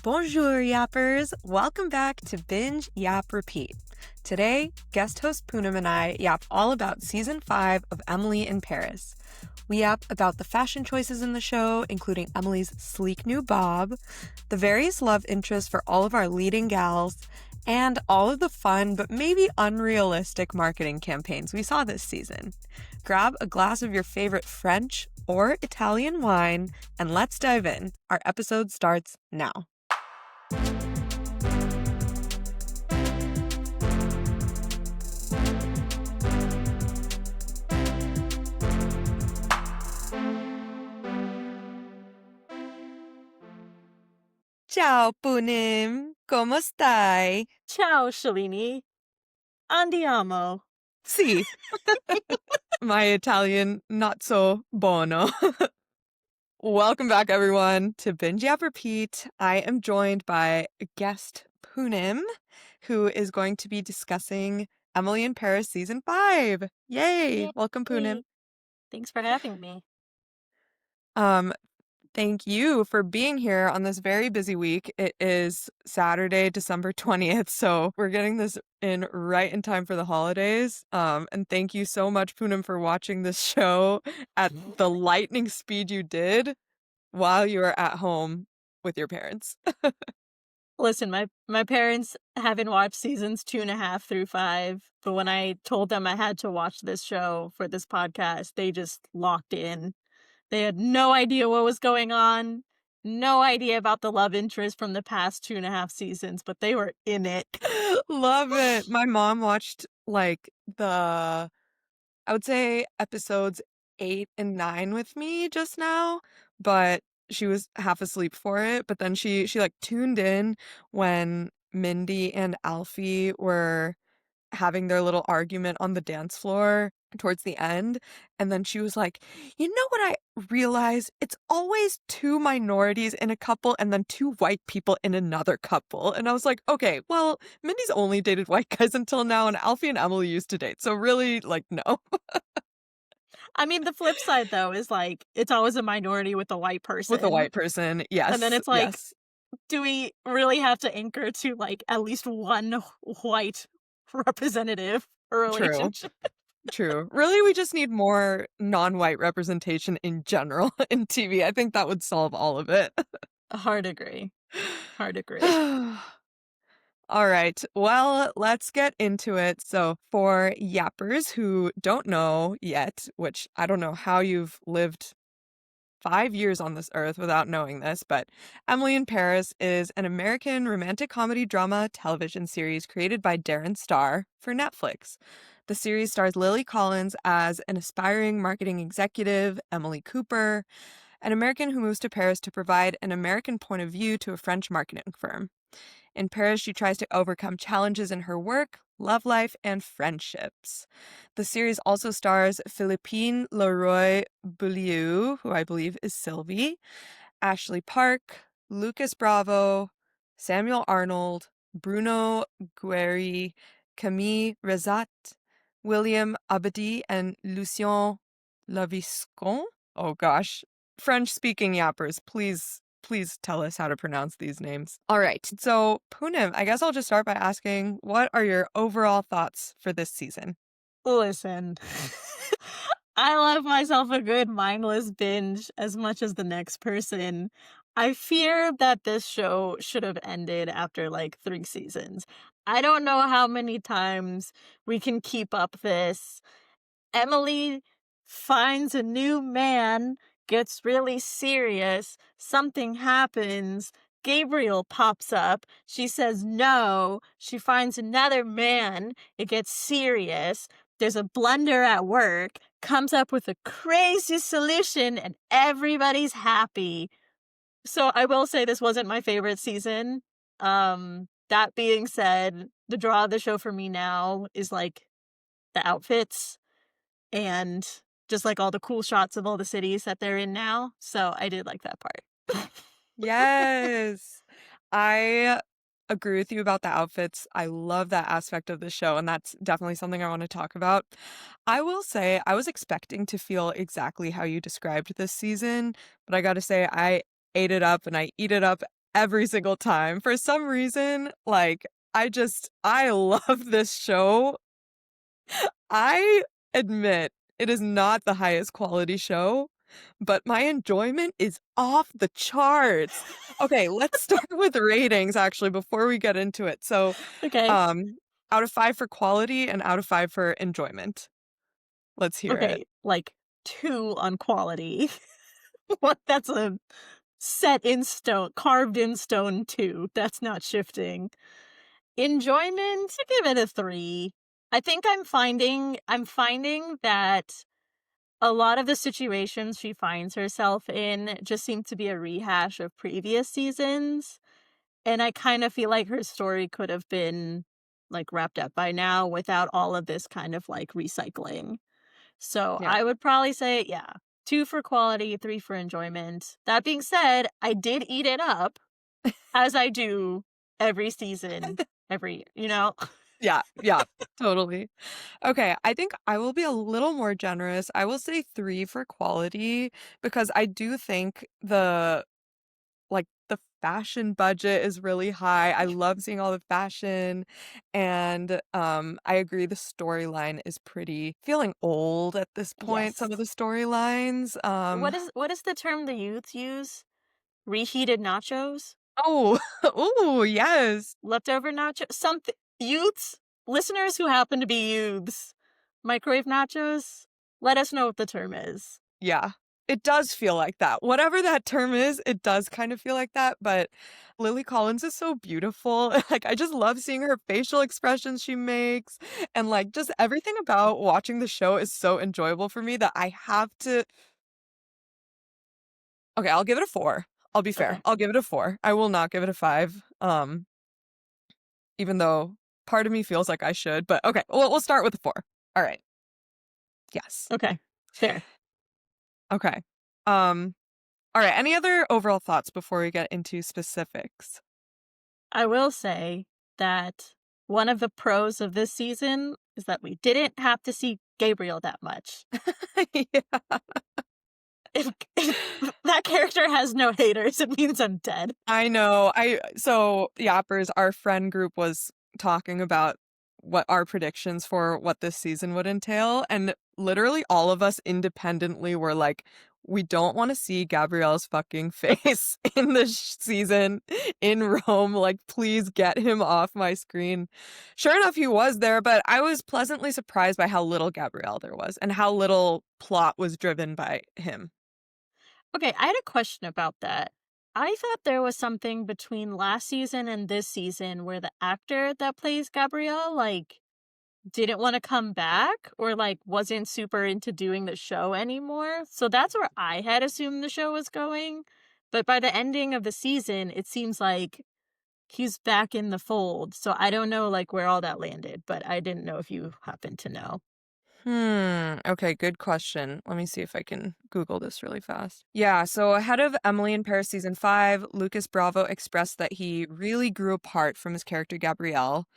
Bonjour, yappers! Welcome back to Binge Yap Repeat. Today, guest host Poonam and I yap all about Season 5 of Emily in Paris. We yap about the fashion choices in the show, including Emily's sleek new bob, the various love interests for all of our leading gals, and all of the fun but maybe unrealistic marketing campaigns we saw this season. Grab a glass of your favorite French or Italian wine, and let's dive in. Our episode starts now. Ciao, Punim. ¿Cómo stai? Ciao, Shalini. Andiamo. Sì. My Italian, not so buono. Welcome back, everyone, to Binge Yap Repeat. I am joined by guest Poonim, who is going to be discussing Emily in Paris Season 5. Yay! Welcome, Poonim. Thanks for having me. Thank you for being here on this very busy week. It is Saturday, December 20th, so we're getting this in right in time for the holidays. And thank you so much, Poonam, for watching this show at the lightning speed you did while you were at home with your parents. Listen, my parents haven't watched seasons 2.5 through 5, but when I told them I had to watch this show for this podcast, they just locked in. They had no idea what was going on, no idea about the love interest from the past 2.5 seasons, but they were in it. Love it. My mom watched I would say episodes 8 and 9 with me just now, but she was half asleep for it. But then she tuned in when Mindy and Alfie were having their little argument on the dance floor towards the end. And then she was like, you know what I realized? It's always two minorities in a couple and then two white people in another couple. And I was like, okay, well, Mindy's only dated white guys until now, and Alfie and Emily used to date. So really, no. I mean, the flip side, though, is it's always a minority with a white person. With a white person, yes. And then it's yes. Do we really have to anchor to at least one white representative relationship? True. Really, we just need more non-white representation in general in TV. I think that would solve all of it. Hard agree. All right. Well, let's get into it. So for yappers who don't know yet, which I don't know how you've lived 5 years on this earth without knowing this, but Emily in Paris is an American romantic comedy drama television series created by Darren Star for Netflix. The series stars Lily Collins as an aspiring marketing executive, Emily Cooper, an American who moves to Paris to provide an American point of view to a French marketing firm. In Paris, she tries to overcome challenges in her work, love life, and friendships. The series also stars Philippine Leroy-Beaulieu, who I believe is Sylvie, Ashley Park, Lucas Bravo, Samuel Arnold, Bruno Guerri, Camille Rezat, William Abadi, and Lucien Laviscon. Oh gosh, French-speaking yappers, please tell us how to pronounce these names. All right, so Poonam, I guess I'll just start by asking, what are your overall thoughts for this season? Listen, I love myself a good mindless binge as much as the next person. I fear that this show should have ended after 3 seasons. I don't know how many times we can keep up this. Emily finds a new man, gets really serious, something happens, Gabriel pops up, she says no, she finds another man, it gets serious, there's a blunder at work, comes up with a crazy solution, and everybody's happy. So I will say this wasn't my favorite season. That being said, the draw of the show for me now is the outfits and just all the cool shots of all the cities that they're in now. So I did like that part. Yes. I agree with you about the outfits. I love that aspect of the show, and that's definitely something I want to talk about. I will say I was expecting to feel exactly how you described this season, but I gotta say I ate it up and I eat it up every single time. For some reason, like, I love this show. I admit it is not the highest quality show, but my enjoyment is off the charts. Okay, let's start with ratings actually before we get into it. So, Okay. um, out of 5 for quality and out of 5 for enjoyment. Let's hear it. Okay, like 2 on quality. What that's a set in stone, carved in stone 2. That's not shifting. Enjoyment, I give it a 3. I think I'm finding that a lot of the situations she finds herself in just seem to be a rehash of previous seasons, and I kind of feel like her story could have been, like, wrapped up by now without all of this kind of, like, recycling. So, Yeah. I would probably say, yeah, 2 for quality, 3 for enjoyment. That being said, I did eat it up, as I do every season, every you know? Yeah, yeah, totally. Okay, I think I will be a little more generous. I will say 3 for quality because I do think the fashion budget is really high. I love seeing all the fashion, and, I agree the storyline is pretty feeling old at this point, some of the Yes. storylines, What is the term the youths use? Reheated nachos? oh, ooh, yes. Leftover nacho something youths? Listeners who happen to be youths, microwave nachos? Let us know what the term is. Yeah, it does feel like that. Whatever that term is, it does kind of feel like that, but Lily Collins is so beautiful. Like, I just love seeing her facial expressions she makes, and, like, just everything about watching the show is so enjoyable for me that I have to okay, I'll give it a 4. I'll be fair. Okay, I'll give it a 4. I will not give it a 5, even though part of me feels like I should, but okay, we'll start with a 4. Alright. Yes. okay, fair. Okay. Um, alright, any other overall thoughts before we get into specifics? I will say that one of the pros of this season is that we didn't have to see Gabriel that much. Yeah, If that character has no haters, it means I'm dead. I know. So Yappers, our friend group was talking about what our predictions for what this season would entail, and literally all of us independently were like, we don't want to see Gabrielle's fucking face in this season in Rome. Like, please get him off my screen. Sure enough, he was there, but I was pleasantly surprised by how little Gabrielle there was and how little plot was driven by him. Okay, I had a question about that. I thought there was something between last season and this season where the actor that plays Gabrielle, like, didn't want to come back or like wasn't super into doing the show anymore. So that's where I had assumed the show was going. But by the ending of the season, it seems like he's back in the fold. So I don't know like where all that landed, but I didn't know if you happen to know. Okay, good question. Let me see if I can Google this really fast. Yeah, so ahead of Emily in Paris season 5, Lucas Bravo expressed that he really grew apart from his character Gabrielle.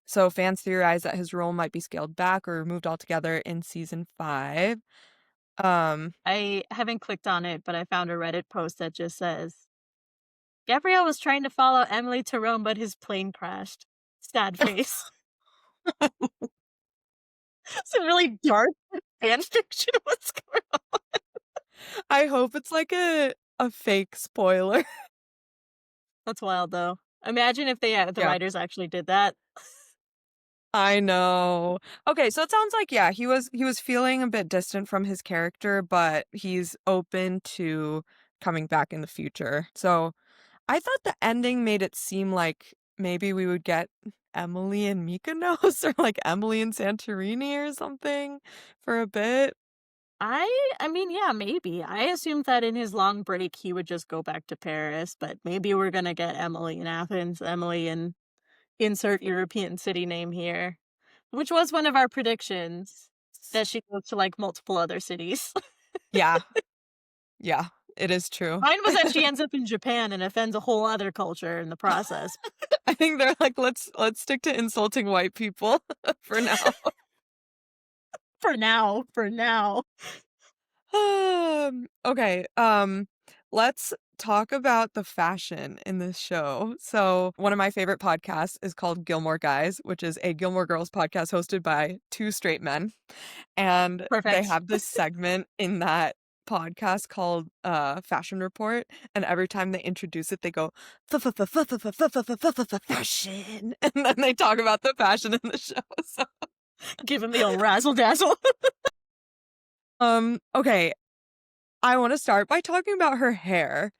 So fans theorized that his role might be scaled back or removed altogether in season 5. Um, I haven't clicked on it, but I found a Reddit post that just says Gabrielle was trying to follow Emily to Rome, but his plane crashed. Sad face. It's a really dark fan fiction. What's going on? I hope it's like a fake spoiler. That's wild, though. Imagine if the Yeah. writers actually did that. I know. Okay, so it sounds like yeah, he was feeling a bit distant from his character, but he's open to coming back in the future. So, I thought the ending made it seem like maybe we would get Emily and Mykonos or like Emily and Santorini or something for a bit. I mean, yeah, maybe. I assumed that in his long break he would just go back to Paris, but maybe we're gonna get Emily in Athens, Emily in insert European city name here, which was one of our predictions that she goes to like multiple other cities. Yeah, yeah, it is true. Mine was that she ends up in Japan and offends a whole other culture in the process. I think they're like let's stick to insulting white people for now. For now, for now. Okay. let's talk about the fashion in this show. So, one of my favorite podcasts is called Gilmore Guys, which is a Gilmore Girls podcast hosted by two straight men. And they Perfect. have this segment in that podcast called Fashion Report. And every time they introduce it, they go, fashion. And then they talk about the fashion in the show. So, Give him the old razzle dazzle. okay. I want to start by talking about her hair.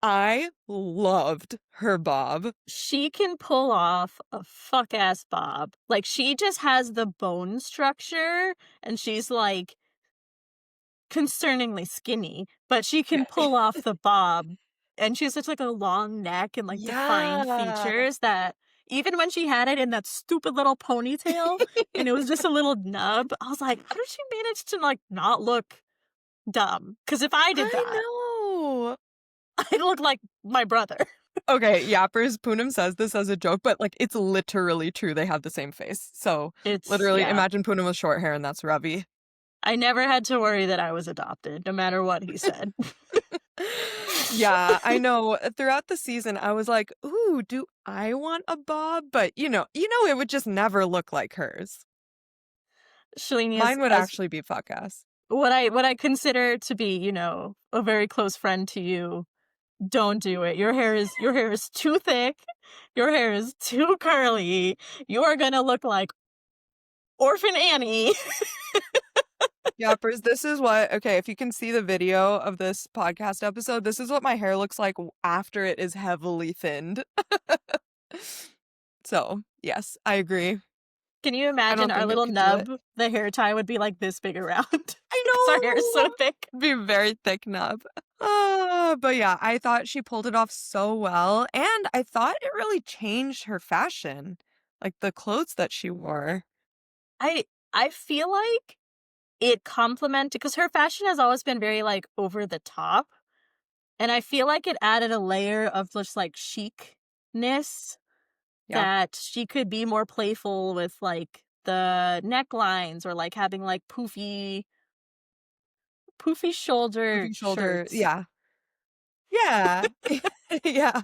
I loved her bob. She can pull off a fuck ass bob. Like, she just has the bone structure and she's like concerningly skinny, but she can pull off the bob. And she has such like a long neck and like defined Yeah. features that even when she had it in that stupid little ponytail and it was just a little nub, I was like, how did she manage to like not look dumb? Because if I did I that, know. I'd look like my brother. Okay, Yappers, Poonam says this as a joke, but, like, it's literally true, they have the same face. So, It's, literally, yeah. imagine Poonam with short hair and that's Ravi. I never had to worry that I was adopted, no matter what he said. Yeah, I know, throughout the season, I was like, "Ooh, do I want a bob?" But, it would just never look like hers. Shalini, Mine would as actually be fuck ass. what I consider to be, a very close friend to you, don't do it. Your hair is too thick. Your hair is too curly. You are gonna look like Orphan Annie. Yappers, this is what okay, if you can see the video of this podcast episode, this is what my hair looks like after it is heavily thinned. So, yes, I agree. Can you I imagine don't our think it little could do it. nub? The hair tie would be like this big around I because our hair is so know! thick. Be a very thick nub. But yeah, I thought she pulled it off so well, and I thought it really changed her fashion, like, the clothes that she wore. I I feel like it complemented because her fashion has always been very like over the top, and I feel like it added a layer of just like chicness Yeah, that she could be more playful with like the necklines or like having like poofy shoulder poofy shoulder shirts. yeah. Yeah. Yeah.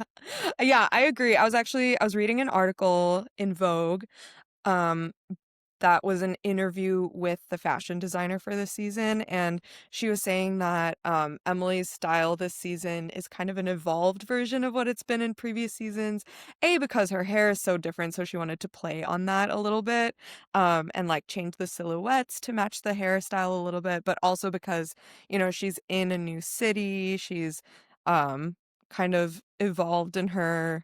Yeah, I agree. I was reading an article in Vogue, um, that was an interview with the fashion designer for this season, and she was saying that, Emily's style this season is kind of an evolved version of what it's been in previous seasons. A, because her hair is so different, so she wanted to play on that a little bit, and, like, change the silhouettes to match the hairstyle a little bit, but also because, she's in a new city, she's, um, kind of evolved in her,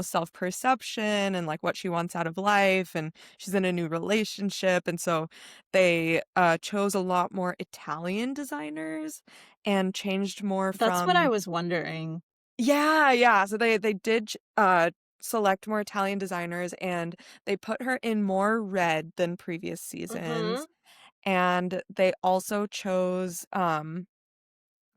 self-perception and, like, what she wants out of life, and she's in a new relationship, and so they, chose a lot more Italian designers and changed more That's what I from was wondering. Yeah, yeah, so they did select more Italian designers, and they put her in more red than previous Mhm. seasons, and they also chose,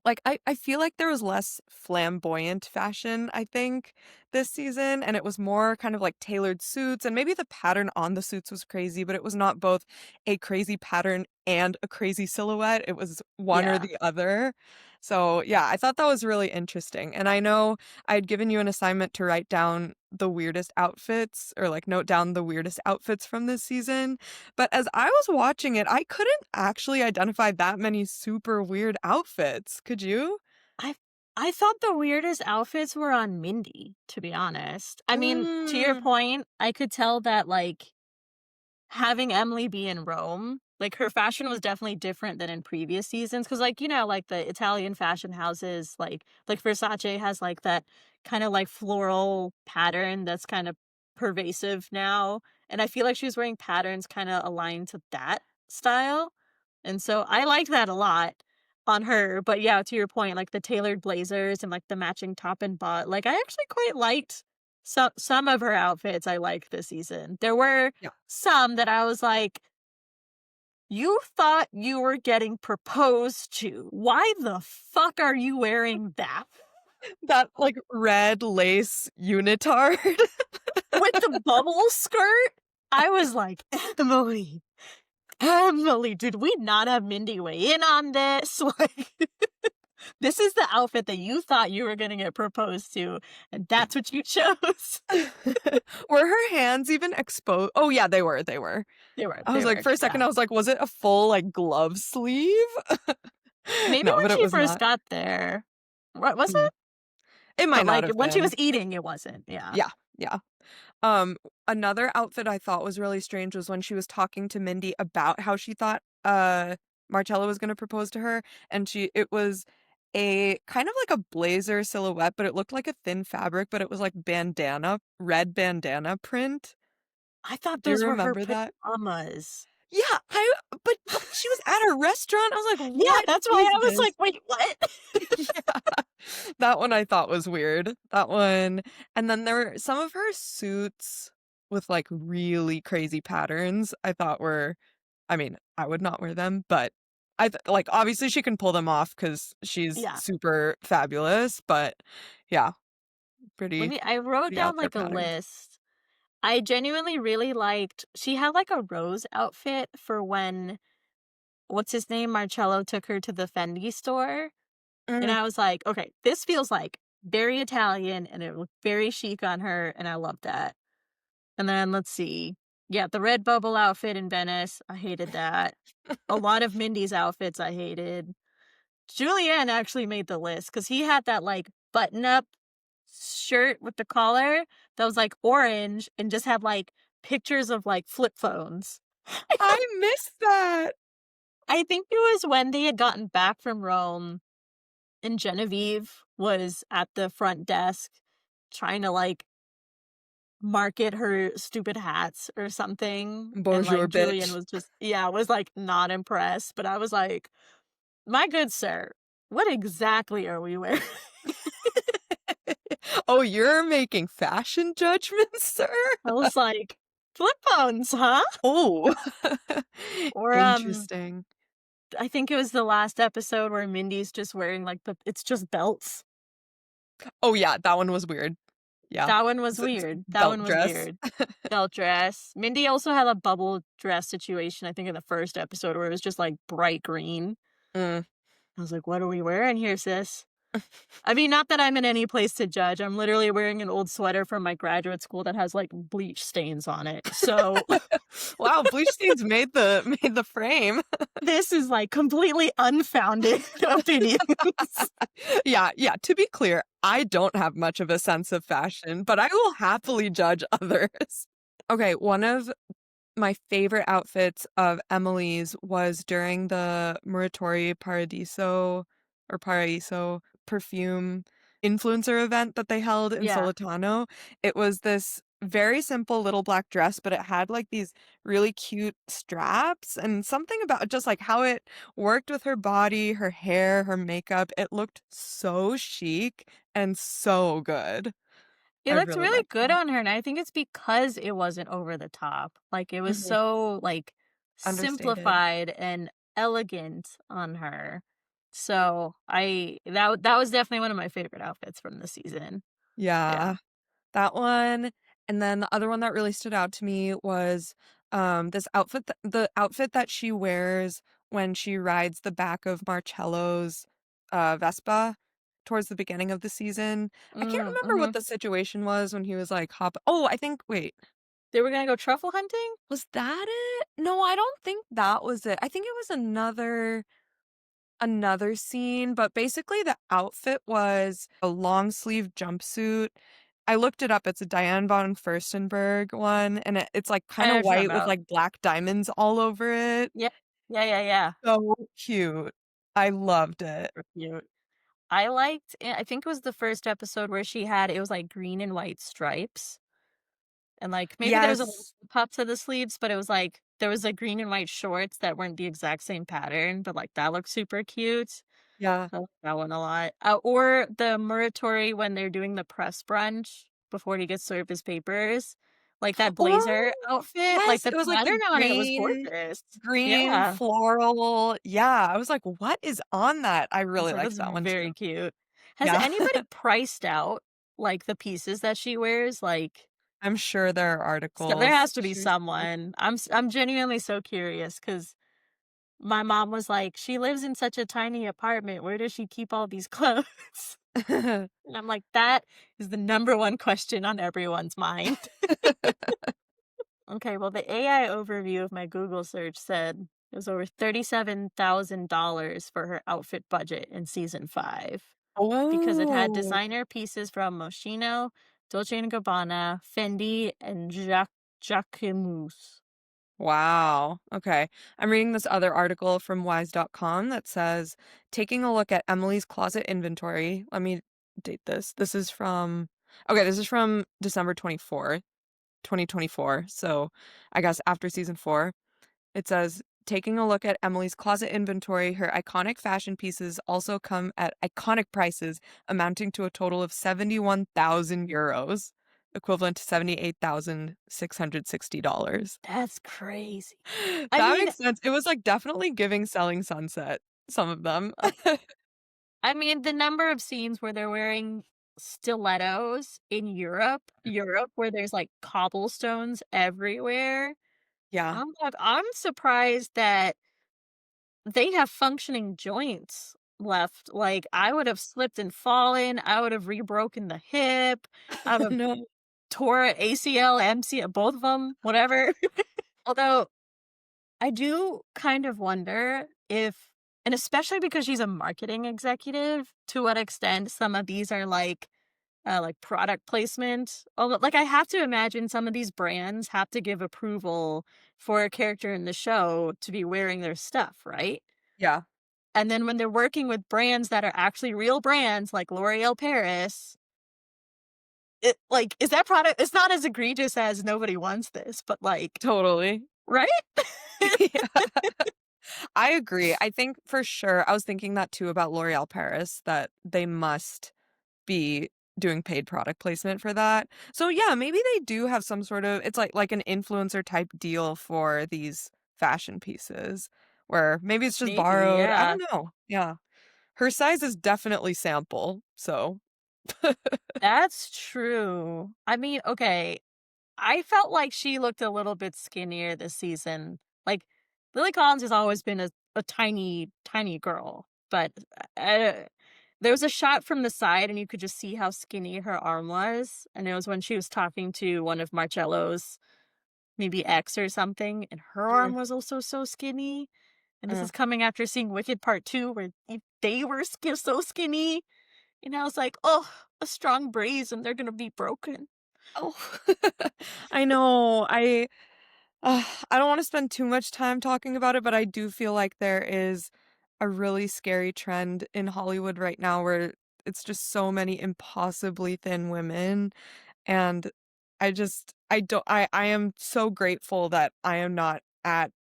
like, I feel like there was less flamboyant fashion, I think, this season, and it was more kind of like tailored suits, and maybe the pattern on the suits was crazy, but it was not both a crazy pattern and a crazy silhouette, it was one or Yeah. the other. So, yeah, I thought that was really interesting, and I know I had given you an assignment to write down the weirdest outfits or, like, note down the weirdest outfits from this season, but as I was watching it, I couldn't actually identify that many super weird outfits. Could you? I I thought the weirdest outfits were on Mindy, to be honest. I mean, to your Mm. point, I could tell that like having Emily be in Rome, like, her fashion was definitely different than in previous seasons. Because like, like, the Italian fashion houses, like Versace has, like, that kinda, like, floral pattern that's kind of pervasive now, and I feel like she was wearing patterns kinda aligned to that style, and so I liked that a lot on her, but yeah, to your point, like, the tailored blazers and, like, the matching top and like, I actually quite liked some of her outfits I liked this season. There were Yeah. some that I was like, "You thought you were getting proposed to. Why the fuck are you wearing that?" That, like, red lace unitard. With the bubble skirt? I was like, "Emily, Emily, did we not have Mindy weigh in on this?" Like, This is the outfit that you thought you were gonna get proposed to, and that's what you chose. Were her hands even exposed? Oh, yeah, they were. I They was like were, for a yeah. second, I was like, "Was it a full, like, glove sleeve?" Maybe No, when but it she was first not. got there. What was Mhm. it? It might But, not like, have when she been. was eating, it wasn't, yeah. Yeah, yeah. Um, Another outfit I thought was really strange was when she was talking to Mindy about how she thought, Marcello was gonna propose to her, and it was a kind of like a blazer silhouette, but it looked like a thin fabric, but it was like red bandana print. I thought Do you those were her remember that? pajamas. Yeah, but she was at a restaurant, I was like, Yeah, "What that's why is I was this?" like, "Wait, what?" Yeah. That one I thought was weird. That one, and then there were some of her suits with, like, really crazy patterns I thought were, I mean, I would not wear them, but like, obviously she can pull them off because she's Yeah. super fabulous, but yeah, Let pretty me I wrote pretty out down, there like, a patterns. list. I genuinely really liked she had, like, a rose outfit for when what's his name? Marcello took her to the Fendi store, and Mm, I was like, "Okay, this feels, like, very Italian, and it looked very chic on her, and I love that." And then let's see. Yeah, the red bubble outfit in Venice, I hated that. A lot of Mindy's outfits I hated. Julien actually made the list because he had that, like, button-up shirt with the collar that was, like, orange and just had, like, pictures of, like, flip phones. I missed that. I think it was when they had gotten back from Rome and Genevieve was at the front desk trying to, like, market her stupid hats or something, and, Bonjour, like, Julien bitch. was just yeah, was, like, not impressed, but I was like, "My good sir, what exactly are we wearing?" Oh, you're making fashion judgments, sir? I was like, "Flip phones, huh?" Oh. Or, Interesting. I think it was the last episode where Mindy's just wearing, like, the it's just belts. Oh, yeah, that one was weird. Yeah. That one was It's weird. That belt one was dress. weird. Belt dress. Mindy also had a bubble dress situation, I think, in the first episode where it was just, like, bright green. Mm. I was like, "What are we wearing here, sis?" I mean, not that I'm in any place to judge. I'm literally wearing an old sweater from my graduate school that has, like, bleach stains on it. So, Wow, bleach stains made the frame. this is, like, completely unfounded opinions. Yeah, yeah, to be clear, I don't have much of a sense of fashion, but I will happily judge others. Okay, one of my favorite outfits of Emily's was during the Muratori Paraiso perfume influencer event that they held in Yeah. Solitano. It was this very simple little black dress, but it had like these really cute straps and something about just like how it worked with her body, her hair, her makeup. It looked so chic and so good. It I looked really really liked good that. on her, and I think it's because it wasn't over the top. Like, it was Mhm. so, like, Understated. simplified and elegant on her. So, that was definitely one of my favorite outfits from the season. Yeah. Yeah. That one, and then the other one that really stood out to me was, this outfit the outfit that she wears when she rides the back of Marcello's, Vespa towards the beginning of the season. I can't remember what Mhm. the situation was when he was, like, I think wait, They were gonna go truffle hunting? was that it? No, I don't think that was it. I think it was another scene, but basically the outfit was a long sleeve jumpsuit. I looked it up, it's a Diane von Furstenberg one, and it's, like, I kinda know what you're talking white with, about. like, black diamonds all over it. Yeah. Yeah, yeah, yeah. So cute. I loved it. Super cute. I liked I think it was the first episode where she had it was, like, green and white stripes. And, like, maybe there was a little Yes. pop to the sleeves, but it was, like, there was, like, green and white shorts that weren't the exact same pattern, but, like, that looked super cute. Yeah. I like that one a lot. Or the Muratori when they're doing the press brunch before he gets served his papers, like, that blazer Oh, outfit, like, yes, the it was, like, pattern the on it was gorgeous. green Yeah. floral, yeah, I was like, "What is on that?" I I was really like, liked "That's that one too. very cute." Has Yeah. anybody priced out, like, the pieces that she wears? Like I'm sure there are so there articles. has to be someone. I'm genuinely so curious because my mom was like, "She lives in such a tiny apartment. Where does she keep all these clothes?" And I'm like, "That is the number one question on everyone's mind." Okay, well, the AI overview of my Google search said it was over $37,000 for her outfit budget in season 5 because it had Oh. designer pieces from Moschino, Dolce& and Gabbana, Fendi, and Jacquemus. Wow. Okay. I'm reading this other article from wise.com that says, taking a look at Emily's closet inventory. Let me date this. This is from December 24th, 2024. So I guess after season 4. It says, taking a look at Emily's closet inventory, her iconic fashion pieces also come at iconic prices amounting to a total of 71,000 euros, equivalent to $78,660. That's crazy. I That mean, makes sense. It was like definitely giving Selling Sunset, some of them. uh, the number of scenes where they're wearing stilettos in Europe, where there's like cobblestones everywhere. Yeah. I'm surprised that they have functioning joints left. Like, I would have slipped and fallen, I would have rebroken the hip, I would have No. tore ACL, MCL, both of them, whatever. Although, I do kind of wonder if, and especially because she's a marketing executive, to what extent some of these are like product placement. Although, like, I have to imagine some of these brands have to give approval for a character in the show to be wearing their stuff, right? Yeah, And then when they're working with brands that are actually real brands like L'Oreal Paris, it like, is that product, it's not as egregious as "Nobody wants this," but, like, totally. right? Yeah. I agree. I think for sure I was thinking that too about L'Oreal Paris, that they must be doing paid product placement for that. So yeah, maybe they do have some sort of, it's like an influencer type deal for these fashion pieces where maybe it's just Maybe, borrowed. I yeah. don't know. Yeah. Her size is definitely sample. So That's true. Okay, I felt like she looked a little bit skinnier this season. Like, Lily Collins has always been a tiny, tiny girl, but, uh, there was a shot from the side, and you could just see how skinny her arm was, and it was when she was talking to one of Marcello's maybe ex or something, and her mm, arm was also so skinny, and this mm. is coming after seeing Wicked Part 2 where they were so skinny, and I was like, "Oh, a strong breeze, and they're gonna be broken." Oh, I know. I don't want to spend too much time talking about it, but I do feel like there is a really scary trend in Hollywood right now where it's just so many impossibly thin women. And I am so grateful that I am not at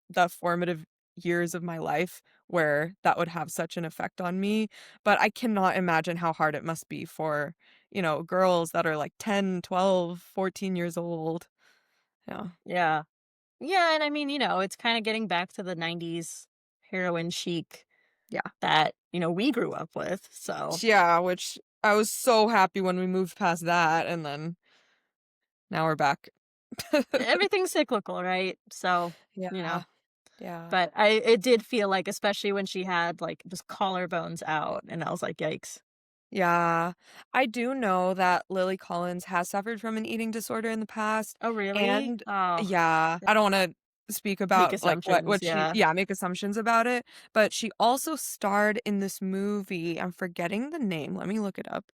the formative years of my life where that would have such an effect on me. But I cannot imagine how hard it must be for, girls that are like 10, 12, 14 years old. Yeah. Yeah. Yeah, and it's kinda getting back to the '90s heroin chic Yeah. that, we grew up with, so Yeah, which I was so happy when we moved past that, and then now we're back. everything's cyclical, right? So, you know, Yeah, yeah, but it did feel like, especially when she had, like, just collarbones out, and I was like, "Yikes." yeah. I do know that Lily Collins has suffered from an eating disorder in the past, Oh, really? and Oh, yeah, I don't wanna speak make about, like, assumptions, yeah. make assumptions about it, but she also starred in this movie, I'm forgetting the name, let me look it up.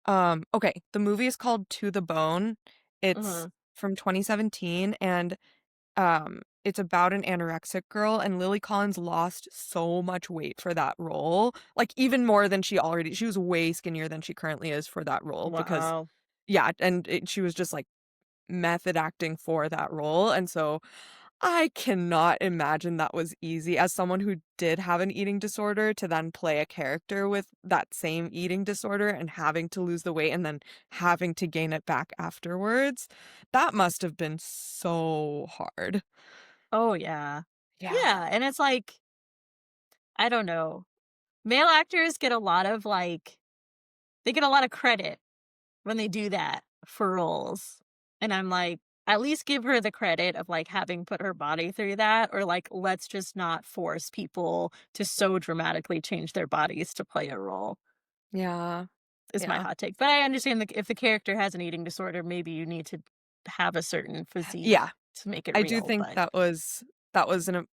Okay, the movie is called To the Bone. It's Mhm. from 2017, and it's about an anorexic girl, and Lily Collins lost so much weight for that role, like, even more than she was way skinnier than she currently is for that role because Wow. yeah, and she was just, like, method acting for that role, and so I cannot imagine that was easy as someone who did have an eating disorder to then play a character with that same eating disorder and having to lose the weight and then having to gain it back afterwards. That must have been so hard. Oh, yeah. Yeah. Yeah, and it's like, I don't know. Male actors get a lot of, like, they get a lot of credit when they do that for roles, and I'm like, at least give her the credit of, like, having put her body through that, or, like, let's just not force people to so dramatically change their bodies to play a role, Yeah. is my Yeah. hot take. But I understand, if the character has an eating disorder, maybe you need to have a certain physique Yeah. to make it I do real, think but that was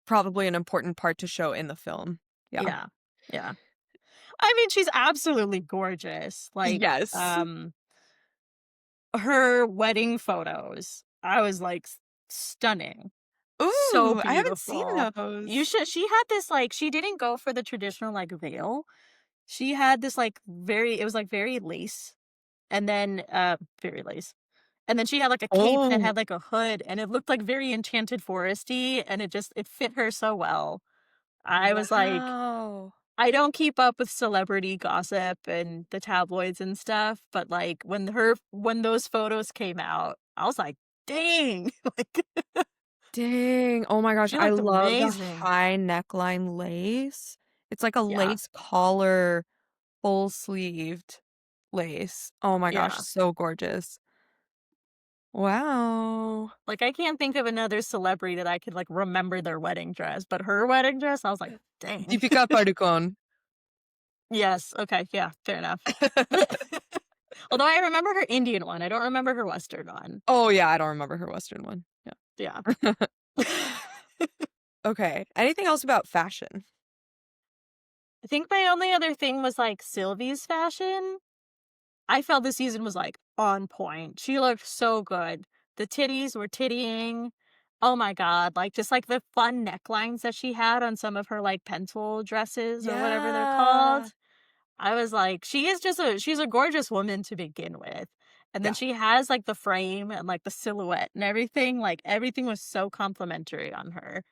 probably an important part to show in the film. Yeah. yeah. Yeah. I mean, she's absolutely gorgeous, like, Yes. her wedding photos, I was like, stunning. So Ooh, I haven't seen beautiful. You those. should she had this, like, she didn't go for the traditional, like, veil. She had this, like, very, it was, like, very lace, and then, very lace. And then she had, like, a cape that Oh, had, like, a hood, and it looked, like, very enchanted foresty, and it fit her so well. I was like, wow. I don't keep up with celebrity gossip and the tabloids and stuff, but, like, when those photos came out, I was like, "Dang." Like, Dang. Oh my gosh, she I looked love the amazing. high neckline lace. It's like a Yeah, lace collar, full sleeved lace. Oh my gosh, yeah. so gorgeous. Wow. Like, I can't think of another celebrity that I could, like, remember their wedding dress, but her wedding dress, I was like, "Dang." Deepika Padukone. Yes, okay, yeah, fair enough. Although I remember her Indian one, I don't remember her Western one. Oh, yeah, I don't remember her Western one. Yeah. Yeah. Okay, anything else about fashion? I think my only other thing was, like, Sylvie's fashion. I felt the season was, like, on point. She looked so good. The titties were tittying. Oh my god, like, just, like, the fun necklines that she had on some of her, like, pencil dresses or whatever they're Yeah. called. I was like, she's a gorgeous woman to begin with. And then Yeah. she has, like, the frame and, like, the silhouette and everything, like, everything was so complimentary on her.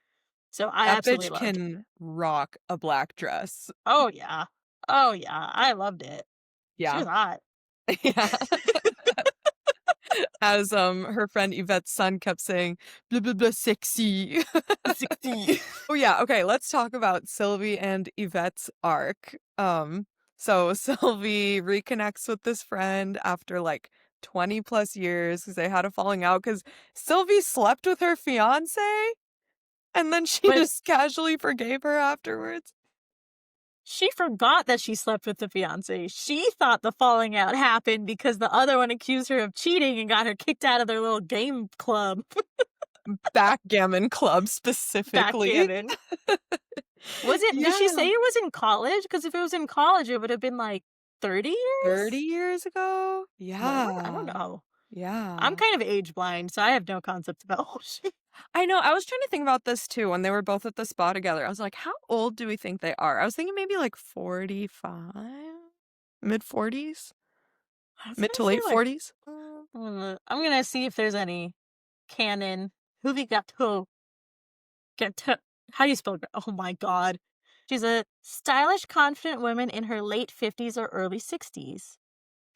So I That absolutely bitch loved it. can rock a black dress. Oh, yeah. Oh, yeah, I loved it. She Yeah. was hot. Yeah. As, her friend Yvette's son kept saying, "Blah, blah, blah, sexy." 60. Oh, yeah, okay, let's talk about Sylvie and Yvette's arc. So Sylvie reconnects with this friend after, like, 20 plus years because they had a falling out. Because Sylvie slept with her fiancé, and then she But just casually forgave her afterwards. she forgot that she slept with the fiancé. She thought the falling out happened because the other one accused her of cheating and got her kicked out of their little game club. Backgammon club specifically. Backgammon. Did she say Yeah. it was in college? Because if it was in college, it would have been, like, 30 30 years? years ago? More? I don't Yeah. know. I'm Yeah. kind of age blind, so I have no concept about whole shit. I know, I was trying to think about this too when they were both at the spa together. I was like, "How old do we think they are?" I was thinking maybe, like, 45? Mid-40s? I was Mid gonna to say, late like, 40s? I'm gonna see if there's any canon. Who get to how do you spell oh my god. She's a stylish, confident woman in her late 50s or early 60s.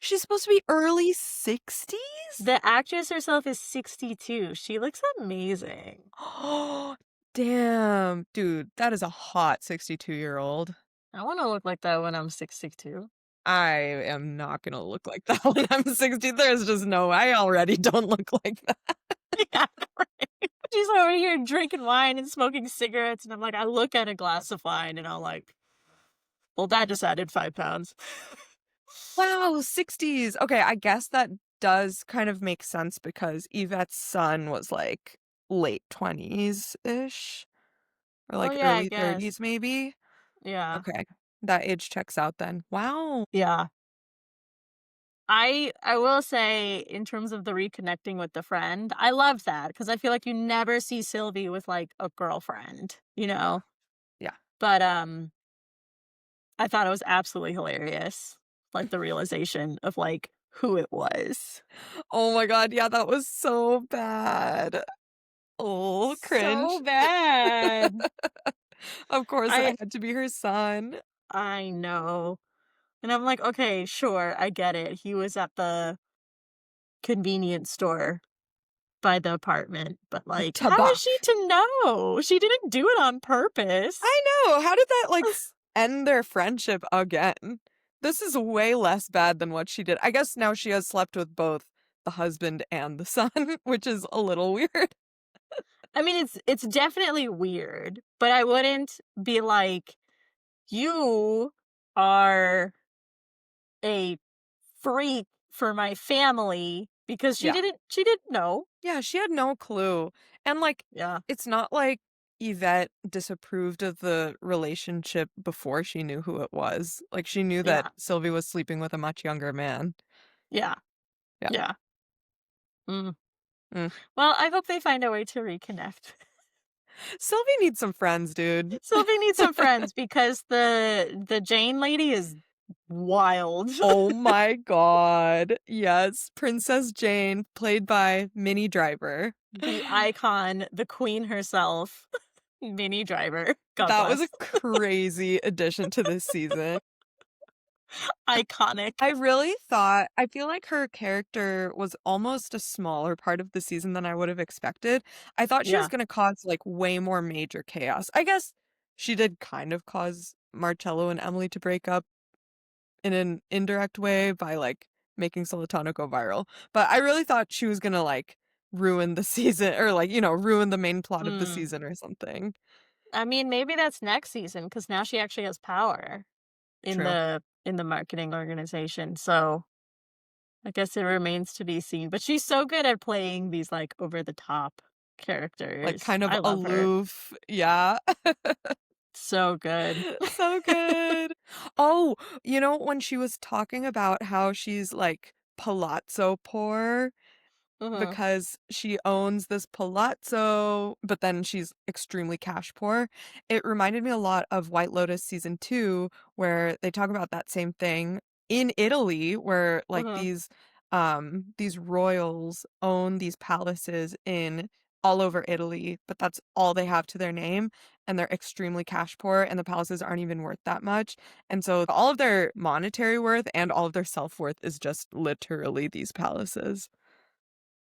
She's supposed to be early 60s? The actress herself is 62. She looks amazing. Oh, damn. Dude, that is a hot 62-year-old. I wanna look like that when I'm 62. I am not gonna look like that when I'm 60. There's just no I already don't look like that. Yeah, right. She's over here drinking wine and smoking cigarettes, and I'm like, I look at a glass of wine and I'm like, well, that just added 5 pounds. Wow, 60s. Okay, I guess that does kind of make sense because Yvette's son was, like, late 20s-ish or, Oh like, yeah, I early guess. 30s maybe? Yeah. Okay, that age checks out then. Wow. Yeah. I will say, in terms of the reconnecting with the friend, I love that because I feel like you never see Sylvie with, like, a girlfriend, you Yeah, know? yeah. But, I thought it was absolutely hilarious, like, the realization of, like, who it was. Oh my god, yeah, that was so bad. Oh, So cringe. bad. Of course, I it had to be her son. I know. And I'm like, "Okay, sure, I get it." He was at the convenience store by the apartment, but, like, how is she Tabak. to know? She didn't do it on purpose. I know, how did that, like, end their friendship again? This is way less bad than what she did. I guess now she has slept with both the husband and the son, which is a little weird. I mean, it's definitely weird, but I wouldn't be like, "You are a freak for my family," because Yeah. she didn't know. Yeah, she had no clue. And, like, Yeah, it's not like Yvette disapproved of the relationship before she knew who it was. Like, she knew that yeah, Sylvie was sleeping with a much younger man. yeah, Yeah. yeah. Mm. Mm. Well, I hope they find a way to reconnect. Sylvie needs some friends, dude. Sylvie needs some friends because the Jane lady is wild. Oh my god. Yes, Princess Jane, played by Minnie Driver. The icon, the queen herself, Minnie Driver. God That was bless. a crazy addition to this season. Iconic. I feel like her character was almost a smaller part of the season than I would have expected. I thought she was Yeah. gonna cause, like, way more major chaos. I guess she did kind of cause Marcello and Emily to break up in an indirect way by, like, making Solitano go viral, but I really thought she was gonna, like, ruin the season or, like, ruin the main plot of the Mm. season or something. I mean, maybe that's next season because now she actually has power True. in the marketing organization. So I guess it remains to be seen. But she's so good at playing these like over the top Like, characters. kind of I love her. aloof. Yeah. So good. So good. Oh, when she was talking about how she's, like, palazzo poor Hmm. because she owns this palazzo, but then she's extremely cash poor, it reminded me a lot of White Lotus season 2, where they talk about that same thing in Italy, where, like, Hmm. these royals own these palaces in all over Italy, but that's all they have to their name, and they're extremely cash poor, and the palaces aren't even worth that much, and so all of their monetary worth and all of their self-worth is just literally these palaces.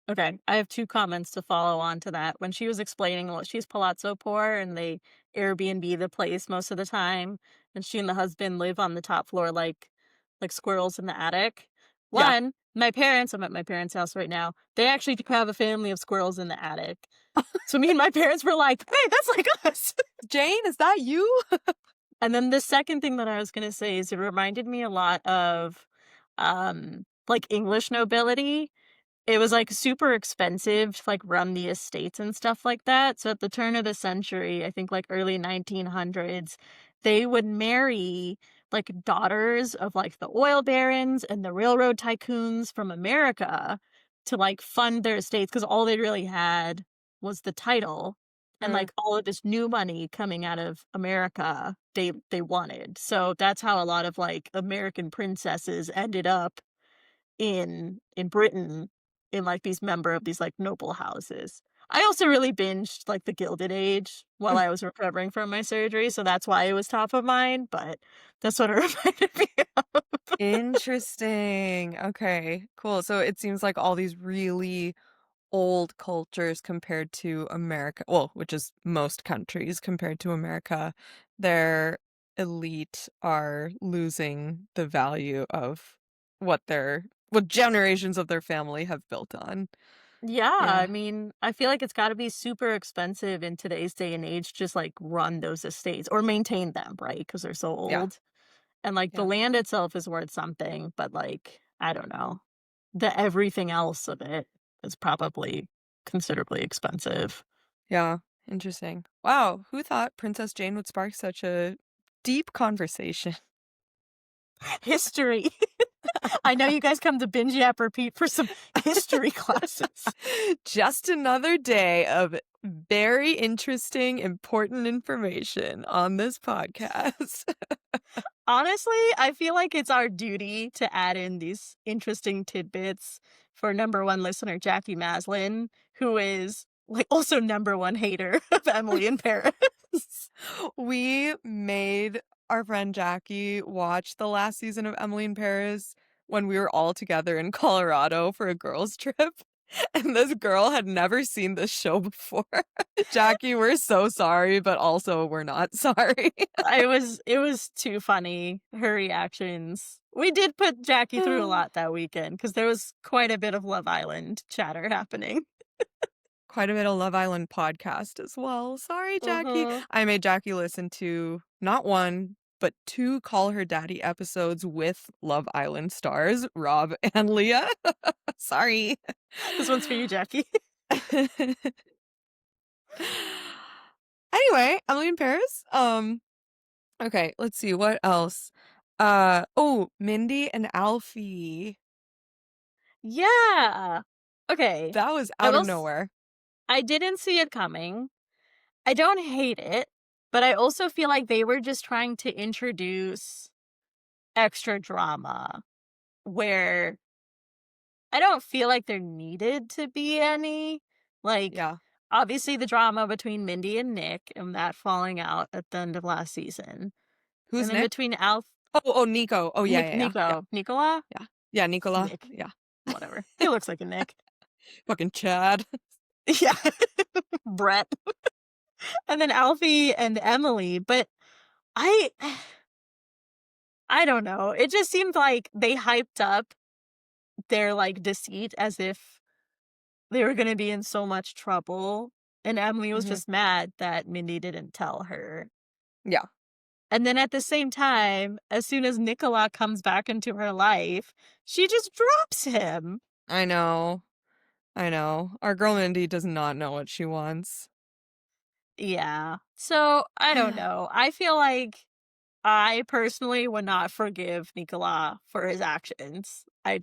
Okay, I have 2 comments to follow on to that. When she was explaining, well, she's palazzo poor and they Airbnb the place most of the time, and she and the husband live on the top floor like squirrels in the attic. Yeah. 1, my parents I'm at my parents' house right now, they actually do have a family of squirrels in the attic. So me and my parents were like, "Hey, that's like us." Jane, is that you? And then the second thing that I was gonna say is it reminded me a lot of, like, English nobility. It was, like, super expensive to, like, run the estates and stuff like that, so at the turn of the century, I think, like, early 1900s, they would marry, like, daughters of, like, the oil barons and the railroad tycoons from America to, like, fund their estates because all they really had was the title and, Mm, like, all of this new money coming out of America they wanted, so that's how a lot of, like, American princesses ended up in Britain in, like, these member of these, like, noble houses. I also really binged, like, The Gilded Age while mm. I was recovering from my surgery, so that's why it was top of mind, but that's what it reminded me of. Interesting. Okay, cool. So it seems like all these really old cultures compared to America, well, which is most countries compared to America, their elite are losing the value of what generations of their family have built on. Yeah, I Yeah. mean, I feel like it's gotta be super expensive in today's day and age just, like, run those estates or maintain them, right? Because 'Cause they're so Yeah. old, and, like, the Yeah. land itself is worth something, but, like, I don't know, the everything else of it is probably considerably expensive. Yeah. Interesting. Wow, who thought Princess Jane would spark such a deep conversation? History. I know you guys come to Binge Yap Repeat for some history classes. Just another day of very interesting, important information on this podcast. Honestly, I feel like it's our duty to add in these interesting tidbits for number 1 listener, Jackie Maslin, who is, like, also number 1 hater of Emily in Paris. We made our friend Jackie watch the last season of Emily in Paris when we were all together in Colorado for a girls' trip. And this girl had never seen this show before. Jackie, we're so sorry, but also we're not sorry. It was too funny, her reactions. We did put Jackie through a lot that weekend because there was quite a bit of Love Island chatter happening. Quite a bit of Love Island podcast as well. Sorry, Jackie. Mhm. I made Jackie listen to not one, but two Call Her Daddy episodes with Love Island stars, Rob and Leah. Sorry. This one's for you, Jackie. Anyway, Emily in Paris. Okay, let's see what else. Oh, Mindy and Alfie. Yeah. Okay. That was I out will of s nowhere. I didn't see it coming. I don't hate it, but I also feel like they were just trying to introduce extra drama where I don't feel like there needed to be any. Like, Yeah. obviously the drama between Mindy and Nick and that falling out at the end of last season. And Who's then Nick? between Alf Oh, Nico. Oh, yeah, yeah. Nicola? Yeah. Yeah, Nicola. Nick. Yeah. Whatever. He looks like a Nick. Fucking Chad. Yeah. Brett. And then Alfie and Emily. But I I don't know. It just seemed like they hyped up their like deceit as if they were gonna be in so much trouble. And Emily was Mhm. just mad that Mindy didn't tell her. Yeah. And then at the same time, as soon as Nicola comes back into her life, she just drops him. I know. I know. Our girl Mindy does not know what she wants. Yeah. So I don't know. I feel like I personally would not forgive Nicola for his actions. I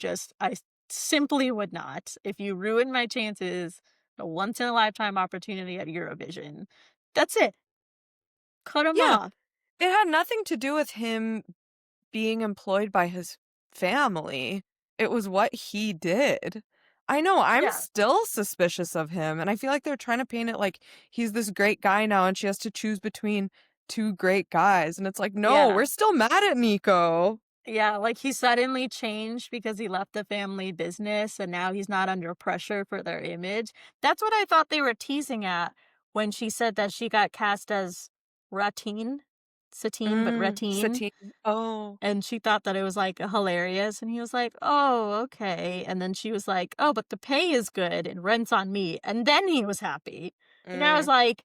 simply would not. If you ruin my chances, a once in a lifetime opportunity at Eurovision, that's it. Cut him Yeah. off. It had nothing to do with him being employed by his family. It was what he did. I know, I'm Yeah. still suspicious of him, and I feel like they're trying to paint it like he's this great guy now and she has to choose between two great guys, and it's like, "No, Yeah. we're still mad at Nico." Yeah, like he suddenly changed because he left the family business and now he's not under pressure for their image. That's what I thought they were teasing at when she said that she got cast as Ratine, Satine, but Ratine. Satine. Oh. And she thought that it was like hilarious. And he was like, oh, okay. And then she was like, oh, but the pay is good and rent's on me. And then he was happy. And I was Mm. like,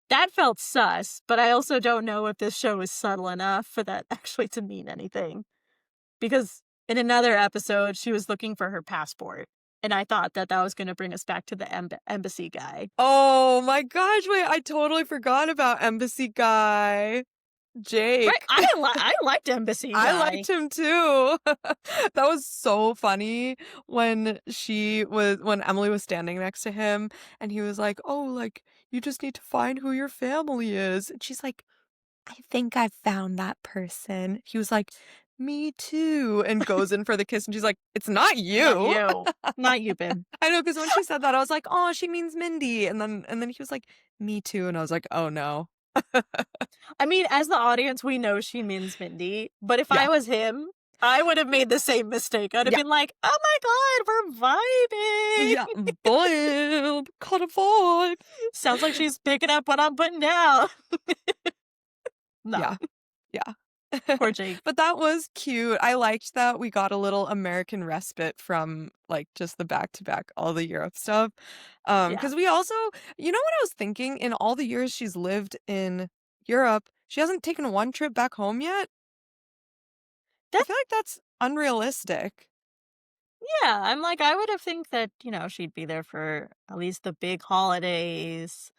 that felt sus, but I also don't know if this show is subtle enough for that actually to mean anything. Because in another episode, she was looking for her passport, and I thought that that was gonna bring us back to the embassy guy. Oh my gosh, wait, I totally forgot about Embassy Guy. Right, Jake. I liked embassy I guy. liked him too. That was so funny when Emily was standing next to him and he was like, "Oh, like you just need to find who your family is." And she's like, "I think I've found that person." He was like, "Me too." And goes in for the kiss and she's like, "It's not Not you." you. Not you, babe. I know, because when she said that I was like, "Oh, she means Mindy." And then he was like, "Me too." And I was like, "Oh no." I mean, as the audience, we know she means Mindy, but if I Yeah. was him, I would have made the same mistake. I'd have Yeah. been like, "Oh my god, we're vibing." Yeah. Boy, caught a vibe. Sounds like she's picking up what I'm putting down. Yeah. No, Yeah. poor Jake. But that was cute. I liked that we got a little American respite from, like, just the back-to-back all the Europe stuff. Yeah. Because we also you know what I was thinking? In all the years she's lived in Europe, she hasn't taken one trip back home yet? I That feel like that's unrealistic. Yeah, I'm like, I would have think that, she'd be there for at least the big holidays.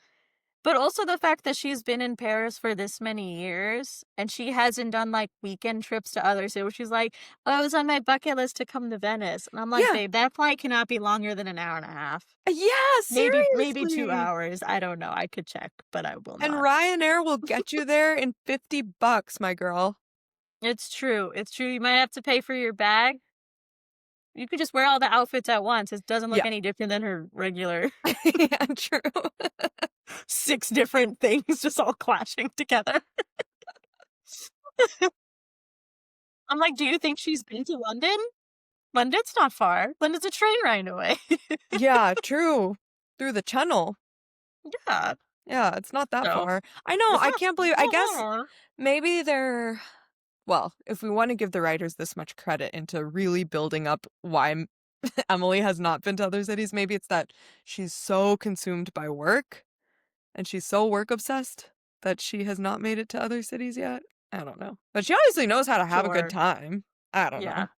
But also the fact that she's been in Paris for this many years and she hasn't done like weekend trips to other cities. She's like, oh, it was on my bucket list to come to Venice. And I'm like, Yeah. babe, that flight cannot be longer than an hour and a half. Yeah, Maybe two seriously. hours. I don't know. I could check, but I will And not. Ryanair will get you there in $50, my girl. It's true. It's true. You might have to pay for your bag. You could just wear all the outfits at once. It doesn't look Yeah. any different than her regular Yeah, true. 6 different things just all clashing together. I'm like, do you think she's been to London? London's not far. London's a train ride away. Yeah, true. Through the channel. Yeah. Yeah, it's not that So far. I know, it's I not can't believe I that guess far. maybe they're well, if we wanna give the writers this much credit into really building up why Emily has not been to other cities, maybe it's that she's so consumed by work, and she's so work obsessed that she has not made it to other cities yet? I don't know. But she obviously knows how to have a good Sure. time. I don't Yeah. know.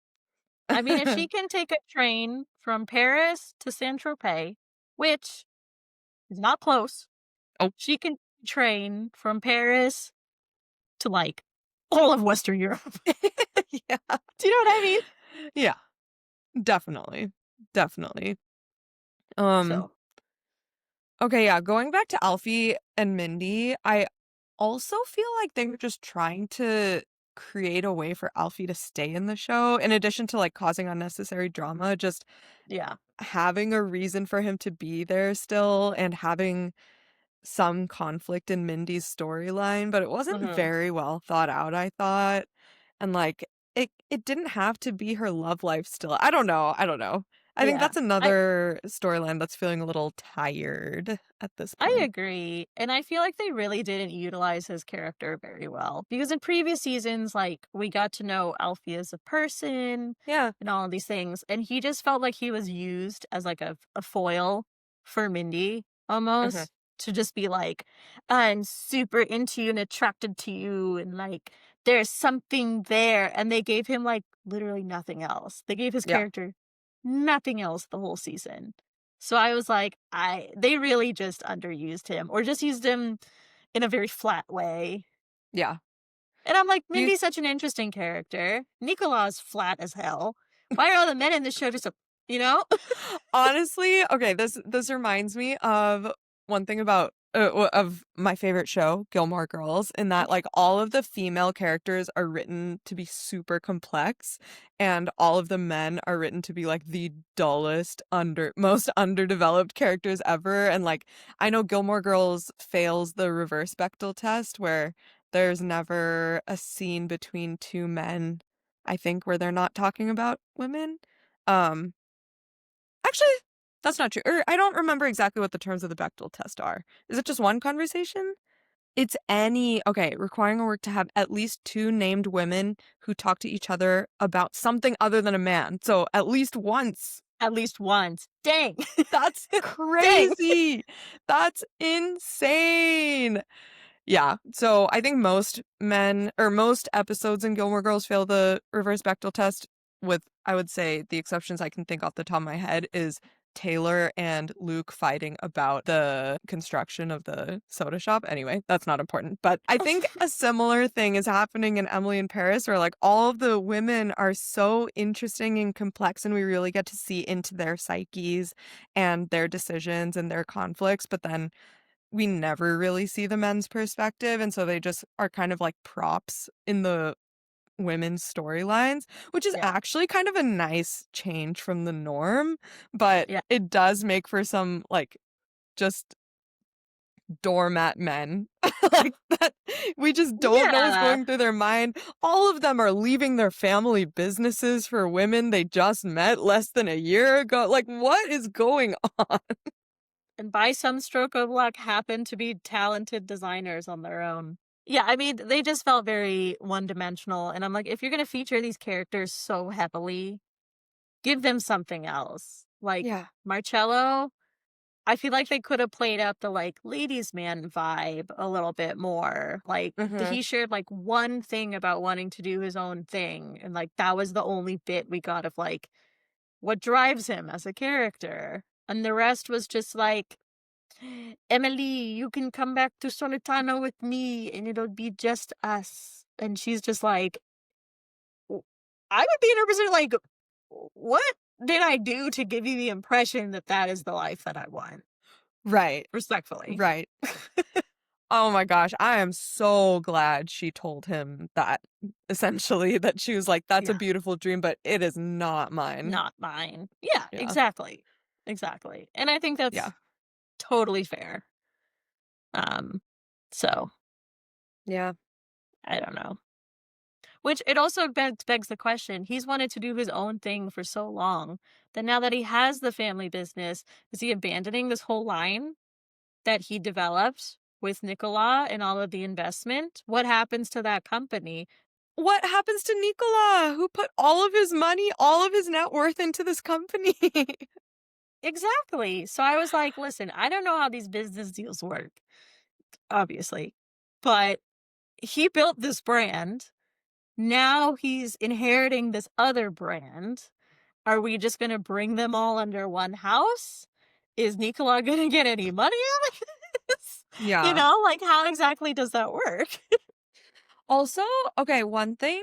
I mean, if she can take a train from Paris to Saint-Tropez, which is not close, Oh, she can train from Paris to, like, all of Western Europe. yeah. Do you know what I mean? Yeah, definitely. Definitely. Um, So, okay, yeah, going back to Alfie and Mindy, I also feel like they were just trying to create a way for Alfie to stay in the show in addition to, like, causing unnecessary drama, just yeah. having a reason for him to be there still and having some conflict in Mindy's storyline, but it wasn't Mhm. very well thought out, I thought. And like it didn't have to be her love life still. I don't know. I don't know. I think Yeah. that's another storyline that's feeling a little tired at this I point. agree, and I feel like they really didn't utilize his character very well, because in previous seasons, like, we got to know Alfie as a person Yeah. and all of these things, and he just felt like he was used as, like, a foil for Mindy, Mhm. almost, to just be like, "I'm super into you and attracted to you, and, like, there's something there," and they gave him, like, literally nothing else. They gave his Yeah. character nothing else the whole season. So I was like, I they really just underused him or just used him in a very flat way. Yeah. And I'm like, Do you Mindy's such an interesting character. Nicolas flat as hell. Why are all the men in this show just a you know? honestly, okay, this reminds me of one thing about of my favorite show, Gilmore Girls, in that like all of the female characters are written to be super complex and all of the men are written to be like the dullest most underdeveloped characters ever and like I know Gilmore Girls fails the reverse Bechdel test where there's never a scene between two men, I think, where they're not talking about women. Um Actually, that's not true. Or I don't remember exactly what the terms of the Bechdel test are. Is it just one conversation? It's any okay, requiring a work to have at least two named women who talk to each other about something other than a man. So at least once. At least once. Dang. That's Dang. crazy. That's insane. Yeah. So I think most men or most episodes in Gilmore Girls fail the reverse Bechdel test, with I would say the exceptions I can think off the top of my head is Taylor and Luke fighting about the construction of the soda shop. Anyway, that's not important. But I think a similar thing is happening in Emily in Paris, where like all of the women are so interesting and complex, and we really get to see into their psyches and their decisions and their conflicts. But then we never really see the men's perspective, and so they just are kind of like props in the women's storylines, which is Yeah. actually kind of a nice change from the norm, but Yeah. it does make for some, like, just doormat men. Like, that we just don't know what's Yeah. going through their mind. All of them are leaving their family businesses for women they just met less than a year ago. Like, what is going on? And by some stroke of luck happen to be talented designers on their own. Yeah, I mean, they just felt very one-dimensional, and I'm like, if you're gonna feature these characters so heavily, give them something else. Like, Yeah. Marcello, I feel like they could have played up the, like, ladies' man vibe a little bit more. Like, Mhm. he shared, like, one thing about wanting to do his own thing, and, like, that was the only bit we got of, like, what drives him as a character. And the rest was just like, Emily, you can come back to Solitano with me and it'll be just us. And she's just like, "W- I would be in her position like, what did I do to give you the impression that that is the life that I want? Right. Respectfully. Right. Oh my gosh, I am so glad she told him that, essentially, that she was like, "That's a Yeah, beautiful dream, but it is not mine." not mine. Yeah, Yeah, exactly. Exactly. And I think yeah, that's totally fair. Um, so yeah. I don't know. Which it also begs the question, he's wanted to do his own thing for so long that now that he has the family business, is he abandoning this whole line that he developed with Nicola and all of the investment? What happens to that company? What happens to Nicola, who put all of his money, all of his net worth into this company? Exactly. So I was like, listen, I don't know how these business deals work, obviously, but he built this brand. Now he's inheriting this other brand. Are we just going to bring them all under one house? Is Nicola going to get any money out of this? Yeah. Like, how exactly does that work? Also, okay, one thing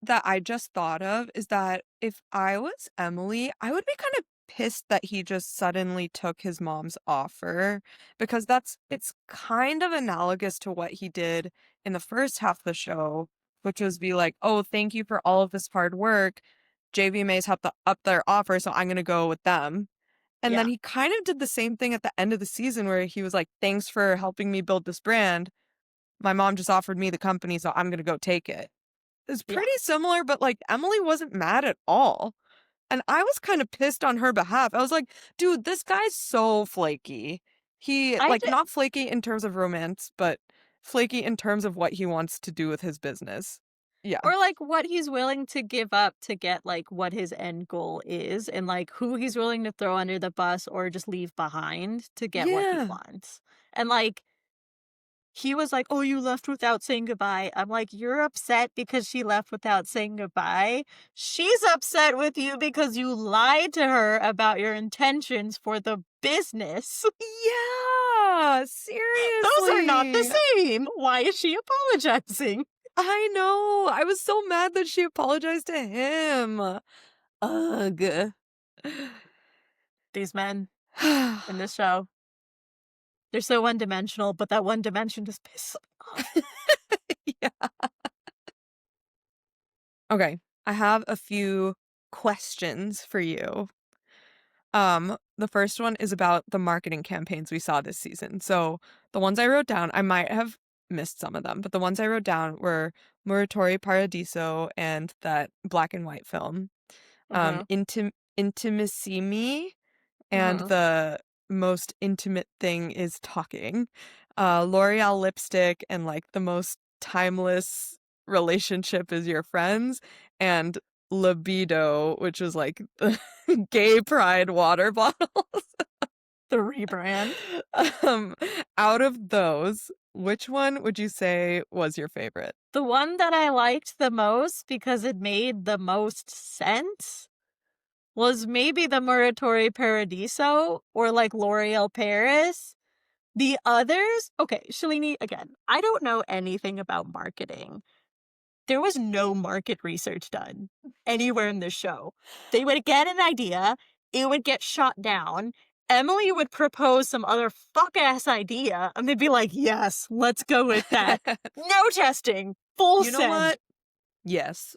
that I just thought of is that if I was Emily, I would be kind of pissed that he just suddenly took his mom's offer because it's kind of analogous to what he did in the first half of the show, which was be like, "Oh, thank you for all of this hard work. JVMA's have to up their offer, so I'm going to go with them." And then Yeah. he kind of did the same thing at the end of the season where he was like, "Thanks for helping me build this brand. My mom just offered me the company, so I'm going to go take it." It's Yeah. pretty similar, but, like, Emily wasn't mad at all, and I was kinda pissed on her behalf. I was like, "Dude, this guy's so flaky." He I like, did. not flaky in terms of romance, but flaky in terms of what he wants to do with his business. Yeah. Or like what he's willing to give up to get like what his end goal is and like who he's willing to throw under the bus or just leave behind to get what he Yeah. wants. And like he was like, "Oh, you left without saying goodbye." I'm like, "You're upset because she left without saying goodbye. She's upset with you because you lied to her about your intentions for the business." Yeah, Those are not the seriously. same. Why is she apologizing? I know. I was so mad that she apologized to him. Ugh. These men in this show, they're so one-dimensional, but that one dimension just pisses me off. Yeah. Okay, I have a few questions for you. The first one is about the marketing campaigns we saw this season. So the ones I wrote down, I might have missed some of them, but the ones I wrote down were Muratori Paradiso and that black and white film. Uh-huh, Intimacy Me and uh-huh. the most intimate thing is talking. L'Oreal lipstick and like the most timeless relationship is your friends, and libido, which is like the gay pride water bottles. The rebrand. um, Out of those, which one would you say was your favorite? The one that I liked the most because it made the most sense was maybe the Muratori Paradiso or like L'Oreal Paris. The others, okay, Shalini, again, I don't know anything about marketing. There was no market research done anywhere in this show. They would get an idea, it would get shot down. Emily would propose some other fuck ass idea, and they'd be like, yes, let's go with that. No testing, full You know send, what? Yes.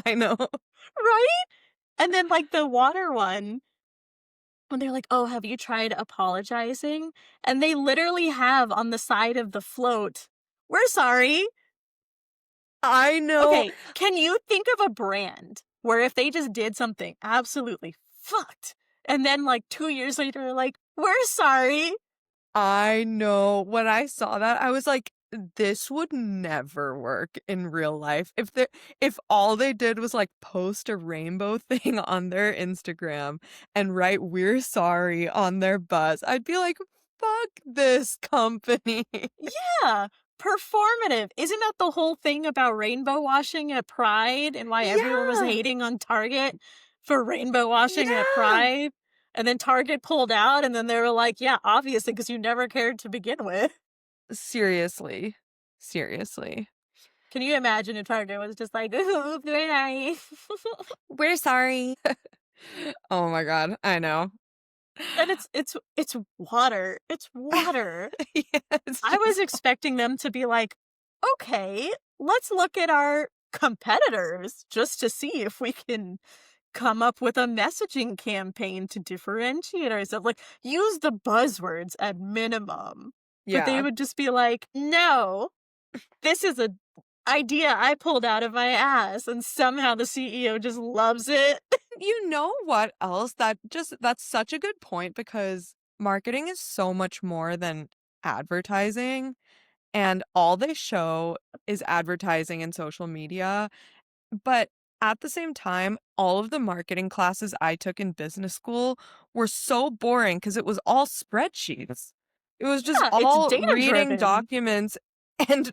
I know. right? And then, like, the water one, when they're like, oh, have you tried apologizing? And they literally have on the side of the float, we're sorry. I know. Okay, can you think of a brand where if they just did something absolutely fucked, and then like 2 years later, they're like, "We're sorry." I know. When I saw that, I was like, this would never work in real life. If all they did was like post a rainbow thing on their Instagram and write "We're sorry" on their bus, I'd be like, fuck this company. Yeah, performative. Isn't that the whole thing about rainbow washing at Pride and why everyone was Yeah. hating on Target for rainbow washing at Yeah. Pride? And then Target pulled out, and then they were like, yeah, obviously, because you never cared to begin with. Seriously. Seriously. Can you imagine if Target was just like, ooh, very nice? We're sorry. Oh my god, I know. And it's water. It's water. Yeah, it's I was just expecting them to be like, "Okay, let's look at our competitors just to see if we can come up with a messaging campaign to differentiate ourselves." Like, use the buzzwords at minimum. But they yeah. would just be like, "No, this is a idea I pulled out of my ass, and somehow the CEO just loves it. You know what else? That's such a good point because marketing is so much more than advertising, and all they show is advertising and social media. But at the same time, all of the marketing classes I took in business school were so boring because it was all spreadsheets. It was just Yeah, it's all data reading driven. documents and